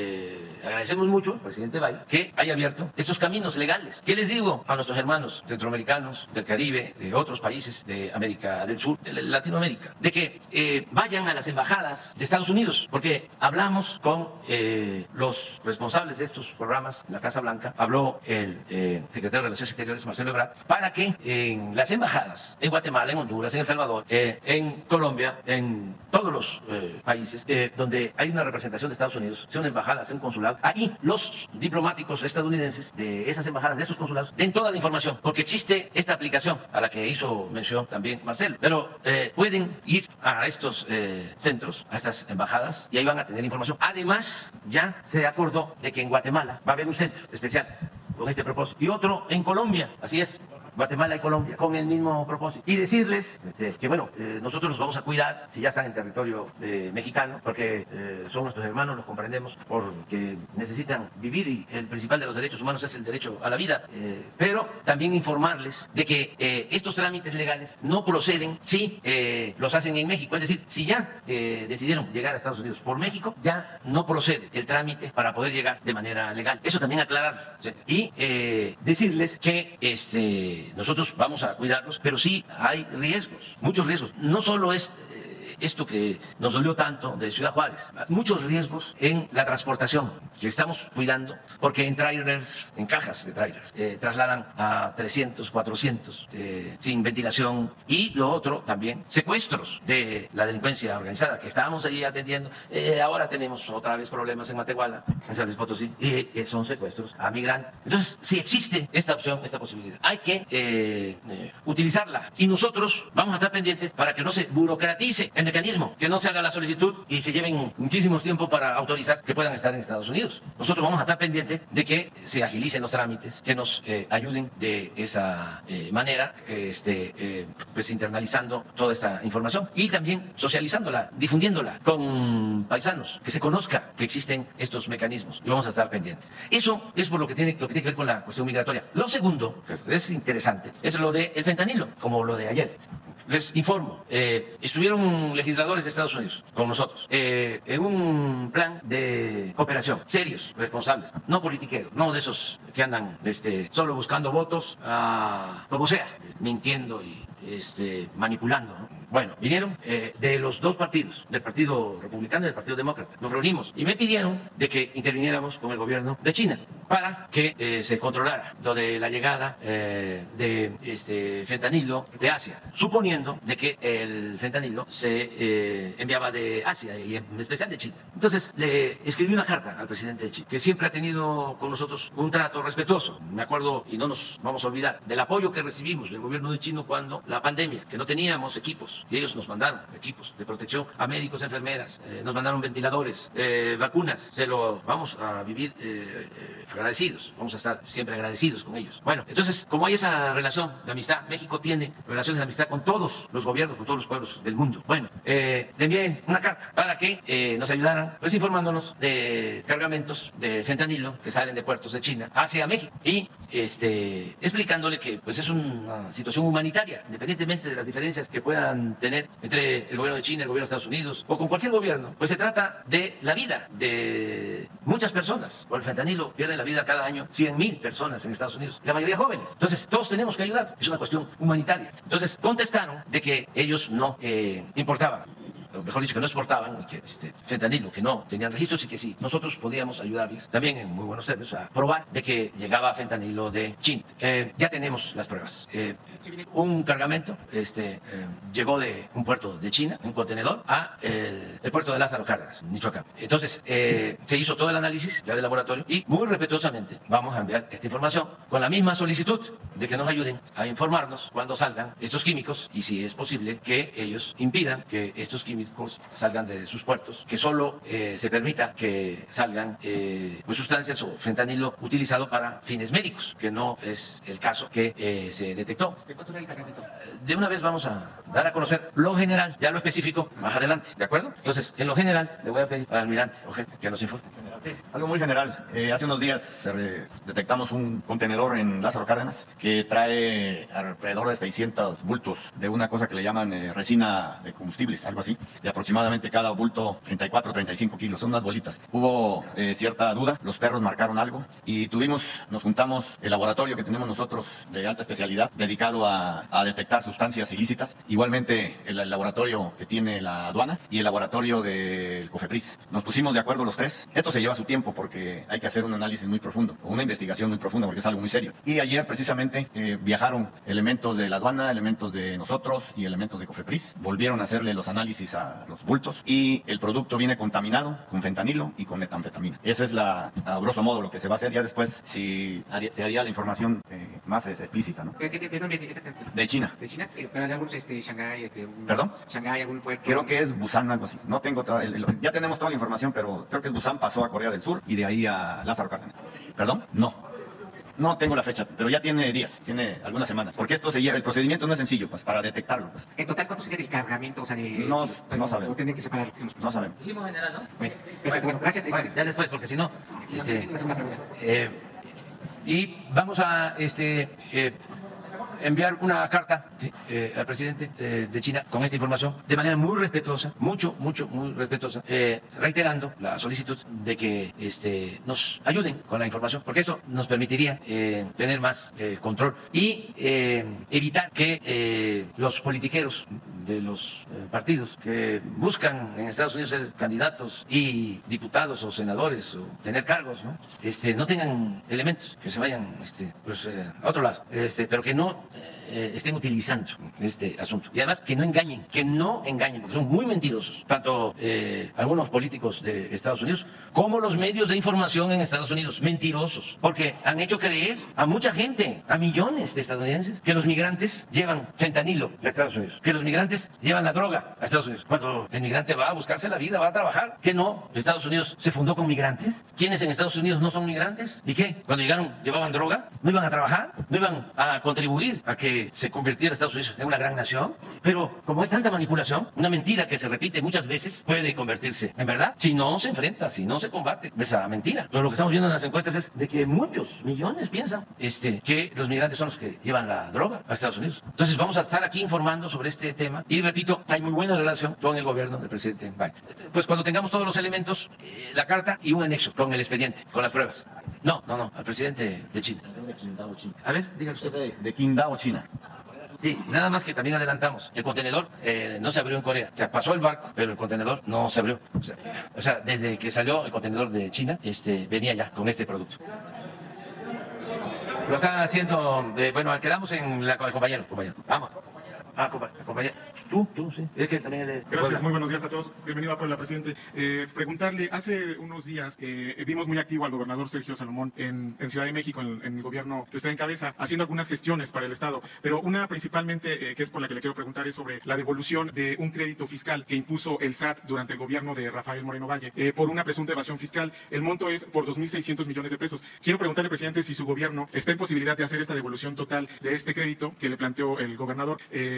S1: agradecemos mucho al presidente Biden que haya abierto estos caminos legales. ¿Qué les digo a nuestros hermanos centroamericanos, del Caribe, de otros países de América del Sur, de Latinoamérica? De que vayan a las embajadas de Estados Unidos, porque hablamos con los responsables de estos programas en la Casa Blanca, habló el secretario de Relaciones Exteriores, Marcelo Ebrard, para que en las embajadas, en Guatemala, en Honduras, en El Salvador, en Colombia, en todos los países donde hay una representación de Estados Unidos, sea una embajada, sea un consulado, ahí los diplomáticos estadounidenses de esas embajadas, de esos consulados, den toda la información, porque existe esta aplicación a la que hizo mención también Marcelo, pero pueden ir a estos centros, a estas embajadas, y ahí van a tener información. Además, ya se acordó de que en Guatemala va a haber un centro especial con este propósito, y otro en Colombia, así es, Guatemala y Colombia, con el mismo propósito. Y decirles que, bueno, nosotros los vamos a cuidar si ya están en territorio mexicano, porque son nuestros hermanos, los comprendemos, porque necesitan vivir, y el principal de los derechos humanos es el derecho a la vida. Pero también informarles de que estos trámites legales no proceden si los hacen en México. Es decir, si ya decidieron llegar a Estados Unidos por México, ya no procede el trámite para poder llegar de manera legal. Eso también aclarar. Y decirles que nosotros vamos a cuidarlos, pero sí hay riesgos, muchos riesgos. No solo es esto que nos dolió tanto de Ciudad Juárez, muchos riesgos en la transportación que estamos cuidando, porque en trailers, en cajas de trailers, trasladan a 300, 400 sin ventilación. Y lo otro también, secuestros de la delincuencia organizada, que estábamos allí atendiendo. Ahora tenemos otra vez problemas en Matehuala, en San Luis Potosí, y son secuestros a migrantes. Entonces, si existe esta opción, esta posibilidad, hay que utilizarla, y nosotros vamos a estar pendientes para que no se burocratice el mecanismo, que no se haga la solicitud y se lleven muchísimo tiempo para autorizar que puedan estar en Estados Unidos. Nosotros vamos a estar pendientes de que se agilicen los trámites, que nos ayuden de esa manera, pues internalizando toda esta información y también socializándola, difundiéndola con paisanos, que se conozca que existen estos mecanismos, y vamos a estar pendientes. Eso es por lo que tiene que ver con la cuestión migratoria. Lo segundo, que es interesante, es lo del fentanilo, como lo de ayer. Les informo, estuvieron legisladores de Estados Unidos con nosotros en un plan de cooperación, serios, responsables, no politiqueros, no de esos que andan solo buscando votos, como sea, mintiendo y manipulando, ¿no? Bueno, vinieron de los dos partidos, del Partido Republicano y del Partido Demócrata. Nos reunimos y me pidieron de que interviniéramos con el gobierno de China para que se controlara lo de la llegada de fentanilo de Asia, suponiendo de que el fentanilo se enviaba de Asia y en especial de China. Entonces le escribí una carta al presidente de China, que siempre ha tenido con nosotros un trato respetuoso. Me acuerdo, y no nos vamos a olvidar, del apoyo que recibimos del gobierno de China cuando la pandemia, que no teníamos equipos equipos. Y ellos nos mandaron equipos de protección a médicos, enfermeras, nos mandaron ventiladores, vacunas. Se lo vamos a vivir agradecidos, vamos a estar siempre agradecidos con ellos. Bueno, entonces, como hay esa relación de amistad, México tiene relaciones de amistad con todos los gobiernos, con todos los pueblos del mundo. Bueno, le envié una carta para que nos ayudaran, pues informándonos de cargamentos de fentanilo que salen de puertos de China hacia México y explicándole que pues es una situación humanitaria, independientemente de las diferencias que puedan tener entre el gobierno de China, el gobierno de Estados Unidos o con cualquier gobierno, pues se trata de la vida de muchas personas. Por el fentanilo pierden la vida cada año 100,000 personas en Estados Unidos, la mayoría jóvenes. Entonces todos tenemos que ayudar, es una cuestión humanitaria. Entonces contestaron de que ellos no importaban, o mejor dicho, que no exportaban que fentanilo, que no tenían registros y que sí, nosotros podíamos ayudarles también en muy buenos términos a probar de que llegaba fentanilo de China. Ya tenemos las pruebas. Un cargamento llegó de un puerto de China, un contenedor, a el puerto de Lázaro Cárdenas, Michoacán. Entonces, se hizo todo el análisis ya del laboratorio y muy respetuosamente vamos a enviar esta información con la misma solicitud de que nos ayuden a informarnos cuando salgan estos químicos y si es posible que ellos impidan que estos químicos salgan de sus puertos, que solo se permita que salgan pues sustancias o fentanilo utilizado para fines médicos, que no es el caso que se detectó.
S5: ¿De cuánto era el cargamento?
S1: De una vez vamos a dar a conocer lo general, ya lo específico más adelante, ¿de acuerdo? Entonces, en lo general, le voy a pedir al almirante Ojeda que nos informe.
S6: Sí, algo muy general. Hace unos días detectamos un contenedor en Lázaro Cárdenas que trae alrededor de 600 bultos de una cosa que le llaman resina de combustibles, algo así, de aproximadamente cada bulto 34, 35 kilos, son unas bolitas. Hubo cierta duda, los perros marcaron algo y nos juntamos el laboratorio que tenemos nosotros de alta especialidad dedicado a detectar sustancias ilícitas, igualmente el laboratorio que tiene la aduana y el laboratorio del COFEPRIS. Nos pusimos de acuerdo los tres. Esto se lleva su tiempo porque hay que hacer un análisis muy profundo, o una investigación muy profunda porque es algo muy serio. Y ayer precisamente viajaron elementos de la aduana, elementos de nosotros y elementos de COFEPRIS. Volvieron a hacerle los análisis a los bultos y el producto viene contaminado con fentanilo y con metanfetamina. Esa es a grosso modo lo que se va a hacer. Ya después se haría la información más explícita, ¿no?
S5: ¿De dónde viene exactamente?
S6: De China.
S5: ¿De China? ¿Pero de algún Shanghái?
S6: ¿Perdón?
S5: ¿Shanghái, algún puerto?
S6: Creo que es Busan, algo así. No tengo ya tenemos toda la información, pero creo que es Busan, pasó a Corea del Sur y de ahí a Lázaro Cárdenas. ¿Perdón? No tengo la fecha, pero ya tiene días, tiene algunas semanas. Porque esto el procedimiento no es sencillo, pues, para detectarlo. Pues.
S5: ¿En total cuánto sería el cargamento? O sea,
S6: no sabemos.
S5: ¿O tienen que separar?
S6: No sabemos.
S1: Dijimos general, ¿no?
S5: Bueno, perfecto. Bueno, gracias.
S1: Bueno, ya después, porque si no...
S5: La segunda pregunta.
S1: y vamos a enviar una carta al presidente de China con esta información de manera muy respetuosa, muy respetuosa, reiterando la solicitud de que nos ayuden con la información, porque eso nos permitiría tener más control y evitar que los politiqueros de los partidos que buscan en Estados Unidos ser candidatos y diputados o senadores o tener cargos, no tengan elementos, que se vayan a otro lado, pero que no estén utilizando este asunto. Y además que no engañen, porque son muy mentirosos, tanto algunos políticos de Estados Unidos como los medios de información en Estados Unidos, mentirosos, porque han hecho creer a mucha gente, a millones de estadounidenses, que los migrantes llevan fentanilo a Estados Unidos, que los migrantes llevan la droga a Estados Unidos. Cuando el migrante va a buscarse la vida, va a trabajar, que no, Estados Unidos se fundó con migrantes. ¿Quiénes en Estados Unidos no son migrantes? ¿Y qué? Cuando llegaron, llevaban droga, no iban a trabajar, no iban a contribuir a que se convirtiera Estados Unidos en una gran nación. Pero como hay tanta manipulación, una mentira que se repite muchas veces puede convertirse en verdad si no se enfrenta, si no se combate esa mentira. Pero lo que estamos viendo en las encuestas es de que muchos millones piensan que los migrantes son los que llevan la droga a Estados Unidos. Entonces vamos a estar aquí informando sobre este tema y repito, hay muy buena relación con el gobierno del presidente Biden. Pues cuando tengamos todos los elementos, la carta y un anexo con el expediente, con las pruebas. No, al presidente de China. A ver, dígale usted.
S6: De Qingdao, China.
S1: Sí, nada más que también adelantamos. El contenedor no se abrió en Corea. O sea, pasó el barco, pero el contenedor no se abrió. O sea, desde que salió el contenedor de China, venía ya con este producto. Lo están haciendo, quedamos con el compañero. Vamos. Compañero, tú, sí. Es que también
S7: Gracias, muy buenos días a todos. Bienvenido a Puebla, presidente. Preguntarle, hace unos días vimos muy activo al gobernador Sergio Salomón en Ciudad de México, en el gobierno que usted encabeza, haciendo algunas gestiones para el Estado, pero una principalmente que es por la que le quiero preguntar es sobre la devolución de un crédito fiscal que impuso el SAT durante el gobierno de Rafael Moreno Valle por una presunta evasión fiscal. El monto es por 2.600 millones de pesos. Quiero preguntarle, presidente, si su gobierno está en posibilidad de hacer esta devolución total de este crédito que le planteó el gobernador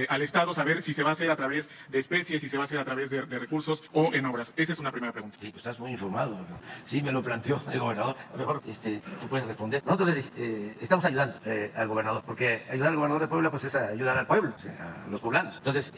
S7: al Estado, saber si se va a hacer a través de especies, si se va a hacer a través de recursos o en obras. Esa es una primera pregunta.
S1: Sí, pues estás muy informado. Sí, me lo planteó el gobernador. A lo mejor tú puedes responder. Nosotros estamos ayudando al gobernador, porque ayudar al gobernador de Puebla pues es ayudar al pueblo, o sea, a los poblanos. Entonces,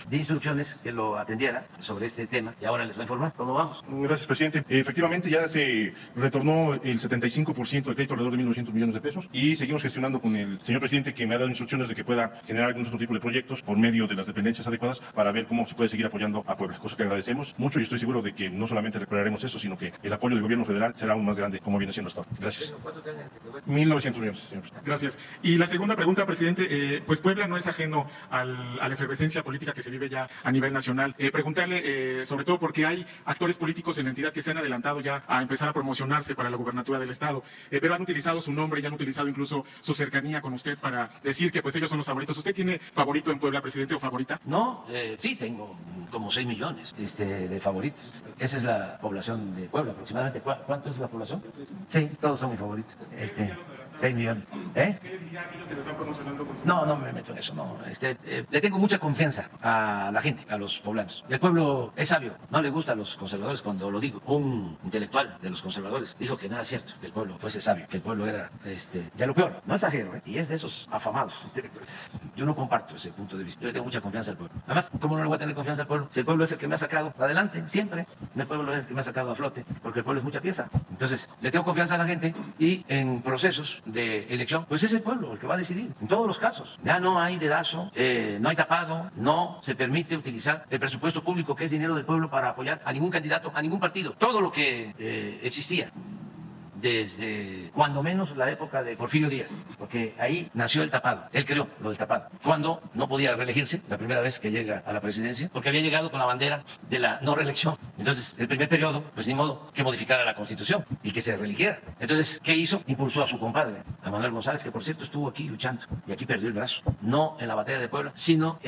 S1: di instrucciones que lo atendiera sobre este tema y ahora les voy a informar cómo vamos.
S2: Gracias, presidente. Efectivamente, ya se retornó el 75% del crédito, alrededor de 1.900 millones de pesos, y seguimos gestionando con el señor presidente, que me ha dado instrucciones de que pueda generar algún otro tipo de proyectos por medio de las dependencias adecuadas para ver cómo se puede seguir apoyando a Puebla, cosa que agradecemos mucho, y estoy seguro de que no solamente recuperaremos eso, sino que el apoyo del gobierno federal será aún más grande, como viene siendo hasta ahora. Gracias. 1.900 millones, señor presidente.
S7: Gracias. Y la segunda pregunta, presidente, pues Puebla no es ajeno a la efervescencia política que se vive ya a nivel nacional. Preguntarle, sobre todo porque hay actores políticos en la entidad que se han adelantado ya a empezar a promocionarse para la gubernatura del Estado, pero han utilizado su nombre y han utilizado incluso su cercanía con usted para decir que pues ellos son los favoritos. ¿Usted tiene favorito en Puebla, presidente, o favorita?
S1: No, sí, tengo como 6 millones de favoritos. Esa es la población de Puebla aproximadamente. ¿Cuánto es la población? Sí, todos son mis favoritos. 6 millones.
S7: ¿Qué le diría a aquellos que se están promocionando con su...
S1: No me meto en eso, no. Le tengo mucha confianza a la gente, a los poblanos. El pueblo es sabio, no le gusta a los conservadores cuando lo digo. Un intelectual de los conservadores dijo que no era cierto que el pueblo fuese sabio, que el pueblo era de lo peor. No exagero, y es de esos afamados intelectuales. Yo no comparto ese punto de vista. Yo le tengo mucha confianza al pueblo. Además, ¿cómo no le voy a tener confianza al pueblo? Si el pueblo es el que me ha sacado adelante, siempre. El pueblo es el que me ha sacado a flote, porque el pueblo es mucha pieza. Entonces, le tengo confianza a la gente, y en procesos de elección, pues es el pueblo el que va a decidir, en todos los casos. Ya no hay dedazo, no hay tapado, no se permite utilizar el presupuesto público, que es dinero del pueblo, para apoyar a ningún candidato, a ningún partido. Todo lo que existía desde cuando menos la época de Porfirio Díaz, porque ahí nació el tapado, él creó lo del tapado, cuando no podía reelegirse, la primera vez que llega a la presidencia, porque había llegado con la bandera de la no reelección. Entonces, el primer periodo, pues ni modo que modificara la Constitución y que se reeligiera. Entonces, ¿qué hizo? Impulsó a su compadre, a Manuel González, que por cierto estuvo aquí luchando, y aquí perdió el brazo, no en la batalla de Puebla, sino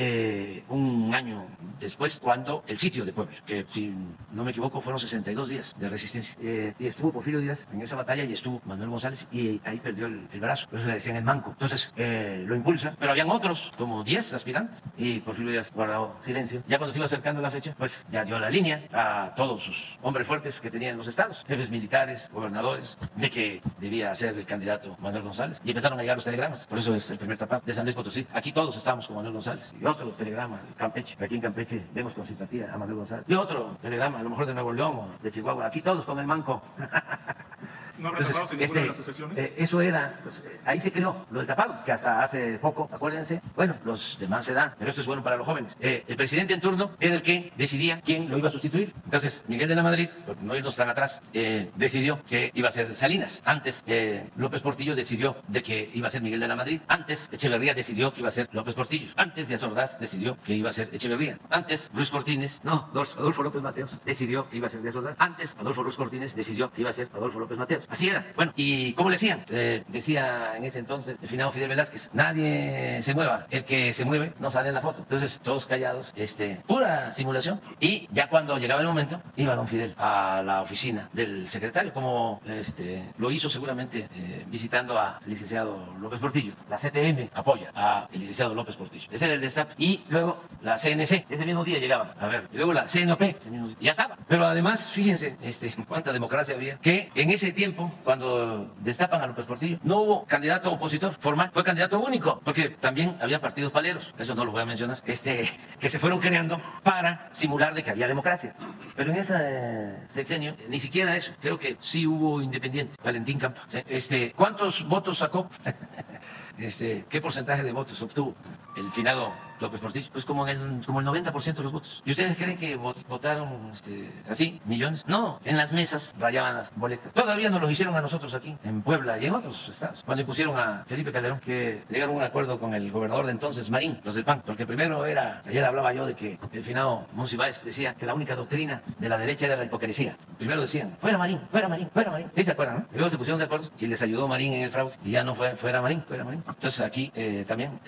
S1: un año después, cuando el sitio de Puebla, que si no me equivoco fueron 62 días de resistencia, y estuvo Porfirio Díaz en esa batalla, y estuvo Manuel González, y ahí perdió el brazo, por eso le decían el manco. Entonces lo impulsa, pero habían otros, como 10 aspirantes, y Porfirio Díaz guardó silencio. Ya cuando se iba acercando la fecha, pues ya dio la línea a todos sus hombres fuertes que tenían en los estados, jefes militares, gobernadores, de que debía ser el candidato Manuel González, y empezaron a llegar los telegramas. Por eso es el primer tapado de San Luis Potosí. Aquí todos estamos con Manuel González. Y otro telegrama de Campeche, aquí en Campeche vemos con simpatía a Manuel González. Y otro telegrama, a lo mejor de Nuevo León o de Chihuahua, aquí todos con el manco.
S7: ¿No habrá tapados en ninguna de las asociaciones?
S1: Eso era, pues, ahí se creó lo del tapado, que hasta hace poco, acuérdense, bueno, los demás se dan, pero esto es bueno para los jóvenes. El presidente en turno era el que decidía quién lo iba a sustituir. Entonces, Miguel de la Madrid, por no irnos tan atrás, decidió que iba a ser Salinas. Antes, López Portillo decidió de que iba a ser Miguel de la Madrid. Antes, Echeverría decidió que iba a ser López Portillo. Antes, Díaz Ordaz decidió que iba a ser Echeverría. Antes, Adolfo López Mateos decidió que iba a ser Díaz Ordaz. Antes, Adolfo Ruiz Cortines decidió que iba a ser Adolfo López Mateos. Así era. Bueno, ¿y cómo le decían? Decía en ese entonces el finado Fidel Velázquez: nadie se mueva, el que se mueve no sale en la foto. Entonces, todos callados, pura simulación. Y ya cuando llegaba el momento, iba don Fidel a la oficina del secretario, como lo hizo seguramente visitando al licenciado López Portillo. La CTM apoya al licenciado López Portillo. Ese era el destape. Y luego la CNC, ese mismo día llegaban. A ver, y luego la CNOP, ya estaba. Pero además, fíjense, cuánta democracia había, que en ese tiempo, cuando destapan a López Portillo, no hubo candidato opositor formal, fue candidato único, porque también había partidos paleros, eso no lo voy a mencionar, que se fueron creando para simular de que había democracia. Pero en ese sexenio, ni siquiera eso, creo que sí hubo independiente, Valentín Campa. ¿Sí? ¿Cuántos votos sacó? ¿Qué porcentaje de votos obtuvo el finado López Portillo, pues como el 90% de los votos. ¿Y ustedes creen que votaron así, millones? No, en las mesas rayaban las boletas. Todavía nos lo hicieron a nosotros aquí, en Puebla y en otros estados. Cuando impusieron a Felipe Calderón, que llegaron a un acuerdo con el gobernador de entonces, Marín, los del PAN, porque primero ayer hablaba yo de que el finado Monsiváis decía que la única doctrina de la derecha era la hipocresía. Primero decían, fuera Marín, fuera Marín, fuera Marín. ¿Sí se acuerdan, no? Y luego se pusieron de acuerdo y les ayudó Marín en el fraude y ya no fue fuera Marín, fuera Marín. Entonces aquí también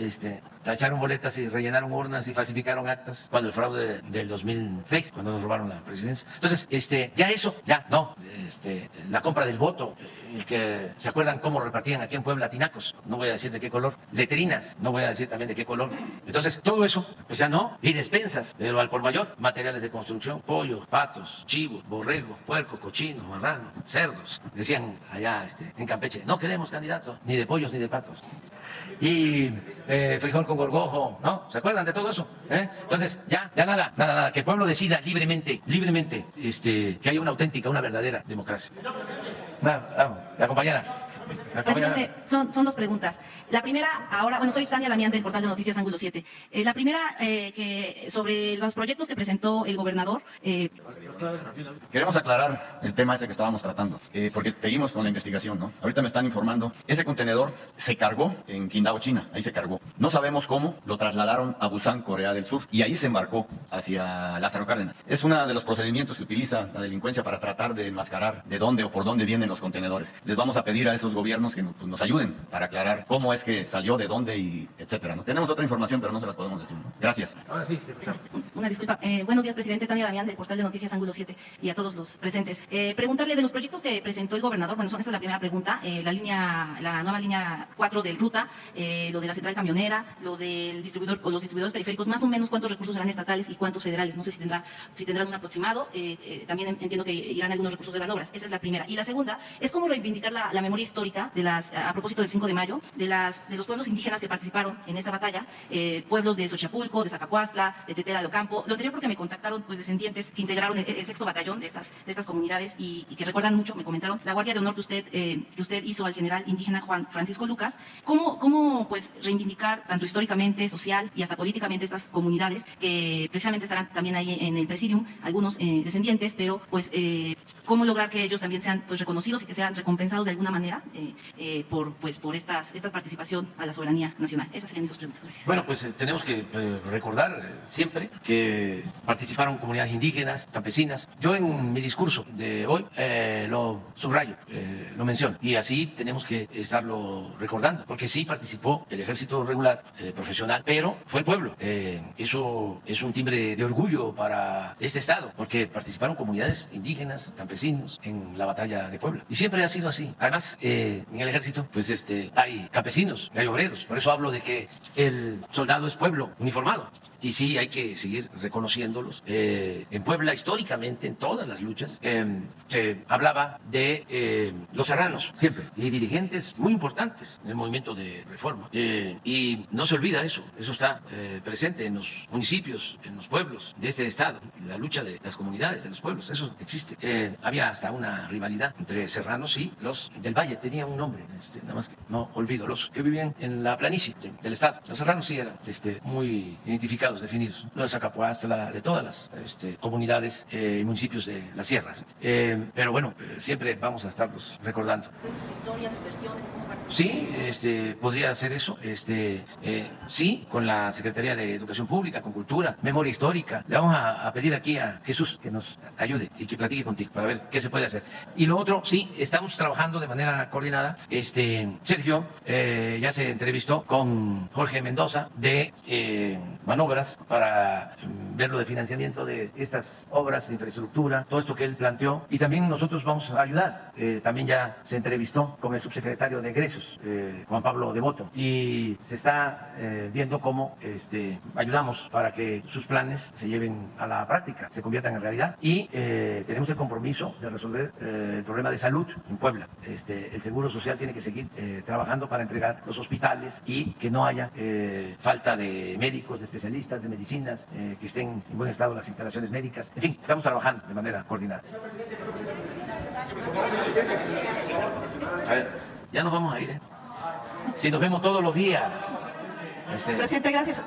S1: tacharon boletas y rellenaron urnas y falsificaron actas cuando el fraude del 2006, cuando nos robaron la presidencia. Entonces, ya eso, ya no, la compra del voto, el que se acuerdan cómo repartían aquí en Puebla tinacos, no voy a decir de qué color, letrinas, no voy a decir también de qué color. Entonces, todo eso, pues ya no, y despensas, pero al por mayor, materiales de construcción, pollos, patos, chivos, borrego, puerco, cochino, marrano, cerdos. Decían allá en Campeche, no queremos candidatos, ni de pollos ni de patos. Y frijol con gorgojo, ¿no? ¿Se acuerdan de todo eso? Entonces, ya nada, que el pueblo decida libremente, que haya una auténtica, una verdadera democracia. La compañera.
S8: Presidente, son dos preguntas. La primera, soy Tania Damián del portal de Noticias Ángulo 7. La primera, que sobre los proyectos que presentó el gobernador.
S6: Queremos aclarar el tema ese que estábamos tratando, porque seguimos con la investigación, ¿no? Ahorita me están informando, ese contenedor se cargó en Qingdao, China, ahí se cargó. No sabemos cómo, lo trasladaron a Busan, Corea del Sur, y ahí se embarcó hacia Lázaro Cárdenas. Es uno de los procedimientos que utiliza la delincuencia para tratar de enmascarar de dónde o por dónde vienen los contenedores. Les vamos a pedir a esos gobiernos que nos ayuden para aclarar cómo es que salió, de dónde y etcétera, ¿no? Tenemos otra información, pero no se las podemos decir, ¿no? Gracias.
S1: Ahora sí, te escuchamos.
S8: Una disculpa. Buenos días, presidente. Tania Damián del portal de Noticias Ángulo 7 y a todos los presentes. Preguntarle de los proyectos que presentó el gobernador. Esta es la primera pregunta. La nueva línea 4 del Ruta, lo de la central camionera, lo del distribuidor o los distribuidores periféricos, más o menos cuántos recursos serán estatales y cuántos federales. No sé si tendrán un aproximado. También entiendo que irán algunos recursos de manobras. Esa es la primera. Y la segunda es cómo reivindicar la memoria histórica a propósito del 5 de mayo, de los pueblos indígenas que participaron en esta batalla, pueblos de Xochapulco, de Zacapuastla, de Tetela de Ocampo. Lo anterior porque me contactaron descendientes que integraron el 6º batallón de estas comunidades y que recuerdan mucho, me comentaron, la guardia de honor que usted hizo al general indígena Juan Francisco Lucas. ¿Cómo reivindicar tanto históricamente, social y hasta políticamente estas comunidades que precisamente estarán también ahí en el presidium, algunos descendientes, pero cómo lograr que ellos también sean reconocidos y que sean recompensados de alguna manera por esta participación a la soberanía nacional? Esas serían mis dos preguntas. Gracias.
S1: Bueno, pues tenemos que recordar siempre que participaron comunidades indígenas, campesinas. Yo en mi discurso de hoy lo subrayo, lo menciono, y así tenemos que estarlo recordando, porque sí participó el ejército regular profesional, pero fue el pueblo. Eso es un timbre de orgullo para este estado, porque participaron comunidades indígenas, campesinos en la batalla de Puebla, y siempre ha sido así. Además, en el ejército, pues hay campesinos, hay obreros, por eso hablo de que el soldado es pueblo uniformado. Y sí, hay que seguir reconociéndolos. En Puebla, históricamente, en todas las luchas, se hablaba de los serranos, siempre, y dirigentes muy importantes en el movimiento de reforma. Y no se olvida eso está presente en los municipios, en los pueblos de este estado, la lucha de las comunidades, de los pueblos, eso existe. Había hasta una rivalidad entre serranos y los del Valle, tenía un nombre, nada más que no olvido, los que vivían en la planicie del estado. Los serranos sí eran muy identificados, definidos, los de Zacapuastla, de todas las comunidades y municipios de las sierras. Pero bueno, siempre vamos a estarlos recordando.
S8: Sus historias, sus versiones, cómo participan.
S1: Sí, podría hacer eso. Sí, con la Secretaría de Educación Pública, con Cultura, Memoria Histórica. Le vamos a pedir aquí a Jesús que nos ayude y que platique contigo para ver qué se puede hacer. Y lo otro, sí, estamos trabajando de manera coordinada. Sergio ya se entrevistó con Jorge Mendoza de Manobras para ver lo de financiamiento de estas obras de infraestructura, todo esto que él planteó, y también nosotros vamos a ayudar. También ya se entrevistó con el subsecretario de Egresos, Juan Pablo Devoto, y se está viendo cómo ayudamos para que sus planes se lleven a la práctica, se conviertan en realidad, y tenemos el compromiso de resolver el problema de salud en Puebla. El Seguro Social tiene que seguir trabajando para entregar los hospitales y que no haya falta de médicos, de especialistas, de medicinas, que estén en buen estado las instalaciones médicas. En fin, estamos trabajando de manera coordinada. A ver, ya nos vamos a ir, Si nos vemos todos los días.
S9: Presidente, gracias.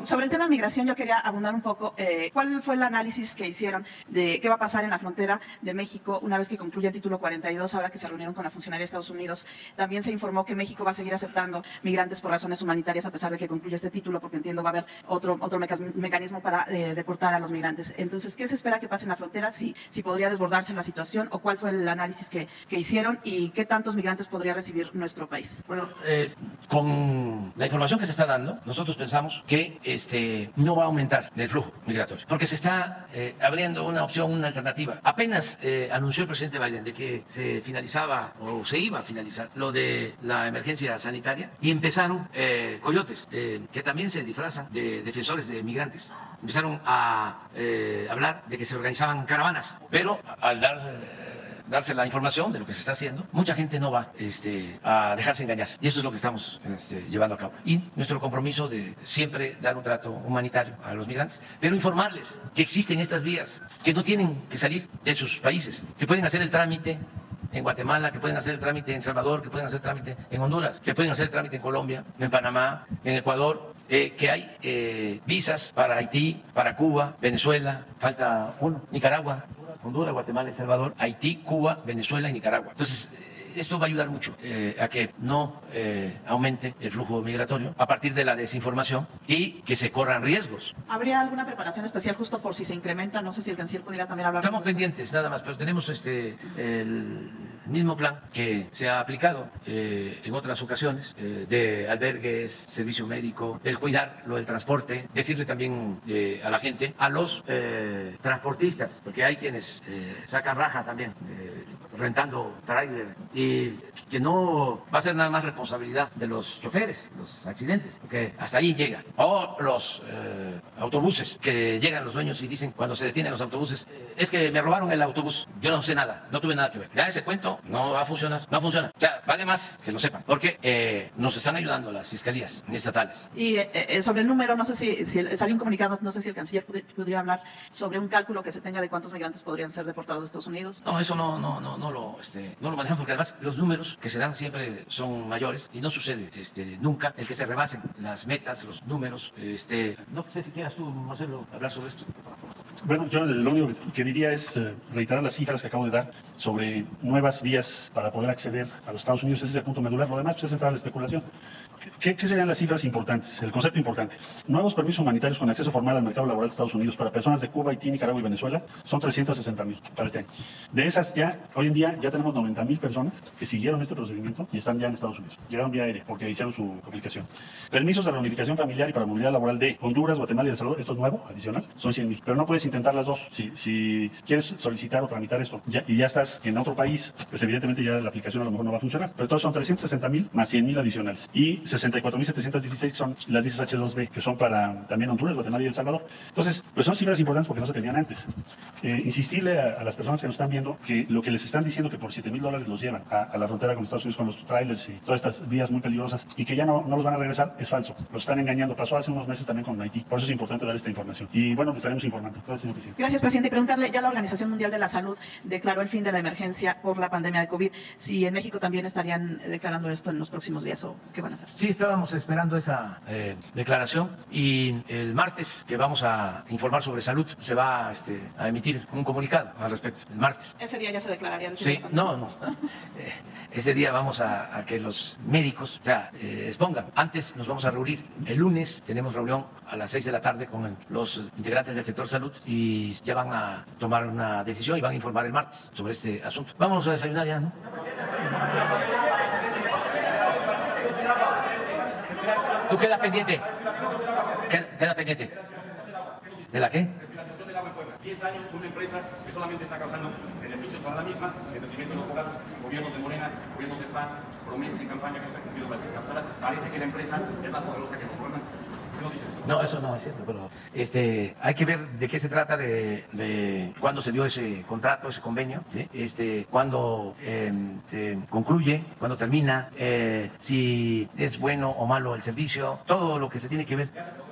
S9: Sobre el tema de migración, yo quería abundar un poco. ¿Cuál fue el análisis que hicieron de qué va a pasar en la frontera de México una vez que concluya el título 42, ahora que se reunieron con la funcionaria de Estados Unidos? También se informó que México va a seguir aceptando migrantes por razones humanitarias a pesar de que concluya este título, porque entiendo va a haber otro mecanismo para deportar a los migrantes. Entonces, ¿qué se espera que pase en la frontera? Si podría desbordarse la situación, o cuál fue el análisis que hicieron y qué tantos migrantes podría recibir nuestro país.
S1: Bueno, con la información que se está dando, nosotros pensamos que no va a aumentar el flujo migratorio, porque se está abriendo una opción, una alternativa. Apenas anunció el presidente Biden de que se finalizaba o se iba a finalizar lo de la emergencia sanitaria y empezaron coyotes, que también se disfrazan de defensores de migrantes. Empezaron a hablar de que se organizaban caravanas, pero al darse la información de lo que se está haciendo, mucha gente no va a dejarse engañar. Y eso es lo que estamos llevando a cabo. Y nuestro compromiso de siempre dar un trato humanitario a los migrantes, pero informarles que existen estas vías, que no tienen que salir de sus países, que pueden hacer el trámite en Guatemala, que pueden hacer el trámite en Salvador, que pueden hacer el trámite en Honduras, que pueden hacer el trámite en Colombia, en Panamá, en Ecuador, que hay visas para Haití, para Cuba, Venezuela, falta uno, Nicaragua, Honduras, Guatemala, El Salvador, Haití, Cuba, Venezuela y Nicaragua. Entonces, esto va a ayudar mucho a que no aumente el flujo migratorio a partir de la desinformación y que se corran riesgos.
S9: ¿Habría alguna preparación especial justo por si se incrementa? No sé si el canciller pudiera también hablar.
S1: Estamos pendientes nada más, pero tenemos el mismo plan que se ha aplicado en otras ocasiones, de albergues, servicio médico, el cuidar lo del transporte, decirle también a la gente, a los transportistas, porque hay quienes sacan raja también, rentando trailers, y que no va a ser nada más responsabilidad de los choferes, los accidentes, porque hasta ahí llega. O los autobuses, que llegan los dueños y dicen cuando se detienen los autobuses, es que me robaron el autobús, yo no sé nada, no tuve nada que ver. Ya ese cuento no va a funcionar, no funciona. O sea, vale más que lo sepan, porque nos están ayudando las fiscalías estatales.
S9: Y sobre el número, no sé si salió un comunicado, no sé si el canciller podría hablar sobre un cálculo que se tenga de cuántos migrantes podrían ser deportados de Estados Unidos.
S1: No, eso no lo manejamos, porque además los números que se dan siempre son mayores y no sucede nunca el que se rebasen las metas, los números. No sé si quieras tú, Marcelo, hablar sobre esto.
S4: Bueno, yo lo único que diría es reiterar las cifras que acabo de dar sobre nuevas vías para poder acceder a los Estados Unidos. Ese es el punto medular. Lo demás pues, es entrar a la especulación. ¿Qué serían las cifras importantes? El concepto importante. Nuevos permisos humanitarios con acceso formal al mercado laboral de Estados Unidos para personas de Cuba, Haití, Nicaragua y Venezuela son 360,000 para este año. De esas hoy en día ya tenemos 90,000 personas que siguieron este procedimiento y están ya en Estados Unidos. Llegaron vía aérea porque hicieron su aplicación. Permisos de reunificación familiar y para movilidad laboral de Honduras, Guatemala y El Salvador, esto es nuevo, adicional, son 100,000. Pero no puedes intentar las dos. Si quieres solicitar o tramitar esto y ya estás en otro país, pues evidentemente ya la aplicación a lo mejor no va a funcionar. Pero todos son 360,000 más 100,000 adicionales. Y 64,716 son las visas H2B, que son para también Honduras, Guatemala y El Salvador. Entonces, pues son cifras importantes porque no se tenían antes. Insistirle a las personas que nos están viendo que lo que les están diciendo que por $7,000 los llevan a la frontera con Estados Unidos con los trailers y todas estas vías muy peligrosas y que ya no los van a regresar es falso. Los están engañando. Pasó hace unos meses también con Haití. Por eso es importante dar esta información. Y bueno, les estaremos informando. Gracias, señor presidente.
S9: Gracias, presidente. Y preguntarle, ya la Organización Mundial de la Salud declaró el fin de la emergencia por la pandemia de COVID. Si en México también estarían declarando esto en los próximos días o qué van a hacer.
S1: Sí, estábamos esperando esa declaración y el martes que vamos a informar sobre salud se va a emitir un comunicado al respecto. El martes.
S9: Ese día ya se declararía el fin
S1: Sí,
S9: de la pandemia.
S1: no. Ese día vamos a que los médicos expongan. Antes nos vamos a reunir. El lunes tenemos reunión a las 6 de la tarde con los integrantes del sector salud y ya van a tomar una decisión y van a informar el martes sobre este asunto. Vámonos a desayunar ya, ¿no? Tú queda pendiente. Queda pendiente. ¿De la qué?
S2: 10 años con una empresa que solamente está causando beneficios para la misma, el crecimiento de los poblados, gobiernos de Morena, gobiernos de PAN, promesas y campaña que se han cumplido para alcanzar. Parece que la empresa es más poderosa que los gobernantes. ¿Qué nos dices?
S1: No, eso no es cierto, pero hay que ver de qué se trata, de cuándo se dio ese contrato, ese convenio, ¿sí? Cuándo se concluye, cuándo termina, si es bueno o malo el servicio, todo lo que se tiene que ver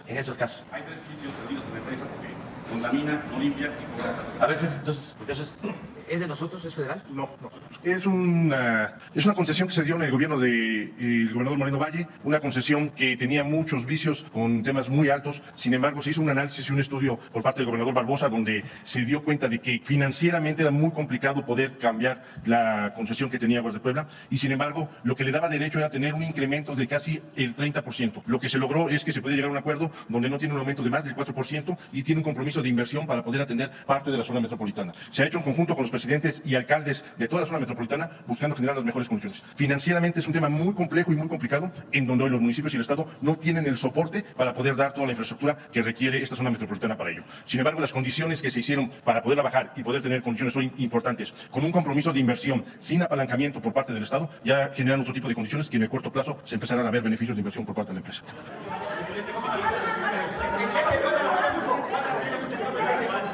S1: en estos casos.
S2: Hay 3 juicios perdidos de la empresa porque contamina, no limpia y cobra.
S1: A veces, entonces, porque eso es ¿Es de nosotros? ¿Es federal?
S2: No. Es una concesión que se dio en el gobierno del gobernador Moreno Valle, una concesión que tenía muchos vicios con temas muy altos. Sin embargo, se hizo un análisis y un estudio por parte del gobernador Barbosa donde se dio cuenta de que financieramente era muy complicado poder cambiar la concesión que tenía Aguas de Puebla y sin embargo, lo que le daba derecho era tener un incremento de casi el 30%. Lo que se logró es que se puede llegar a un acuerdo donde no tiene un aumento de más del 4% y tiene un compromiso de inversión para poder atender parte de la zona metropolitana. Se ha hecho en conjunto con los presidentes y alcaldes de toda la zona metropolitana buscando generar las mejores condiciones. Financieramente es un tema muy complejo y muy complicado en donde hoy los municipios y el Estado no tienen el soporte para poder dar toda la infraestructura que requiere esta zona metropolitana para ello. Sin embargo, las condiciones que se hicieron para poderla bajar y poder tener condiciones hoy importantes, con un compromiso de inversión sin apalancamiento por parte del Estado, ya generan otro tipo de condiciones que en el corto plazo se empezarán a ver beneficios de inversión por parte de la empresa.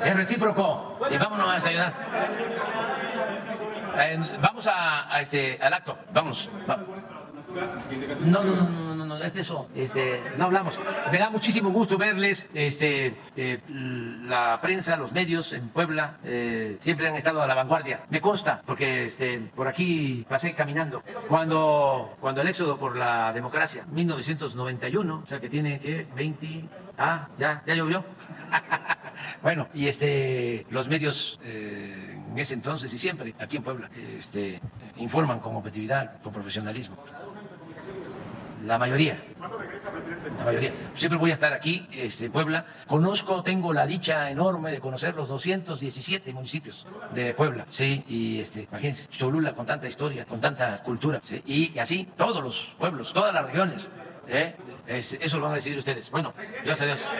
S1: Es recíproco y vámonos a desayunar. Vamos al acto. Vamos. No, es de eso. No hablamos. Me da muchísimo gusto verles. La prensa, los medios en Puebla siempre han estado a la vanguardia. Me consta, porque por aquí pasé caminando. Cuando el éxodo por la democracia, 1991, o sea que tiene que 20. Ya llovió. Bueno, y los medios en ese entonces y siempre aquí en Puebla informan con objetividad, con profesionalismo. La mayoría.
S7: ¿Cuándo regresa, presidente?
S1: La mayoría. Siempre voy a estar aquí, Puebla. Tengo la dicha enorme de conocer los 217 municipios de Puebla. Sí, y imagínense, Cholula con tanta historia, con tanta cultura. ¿Sí? Y así todos los pueblos, todas las regiones. Eso lo van a decidir ustedes. Bueno, gracias a Dios.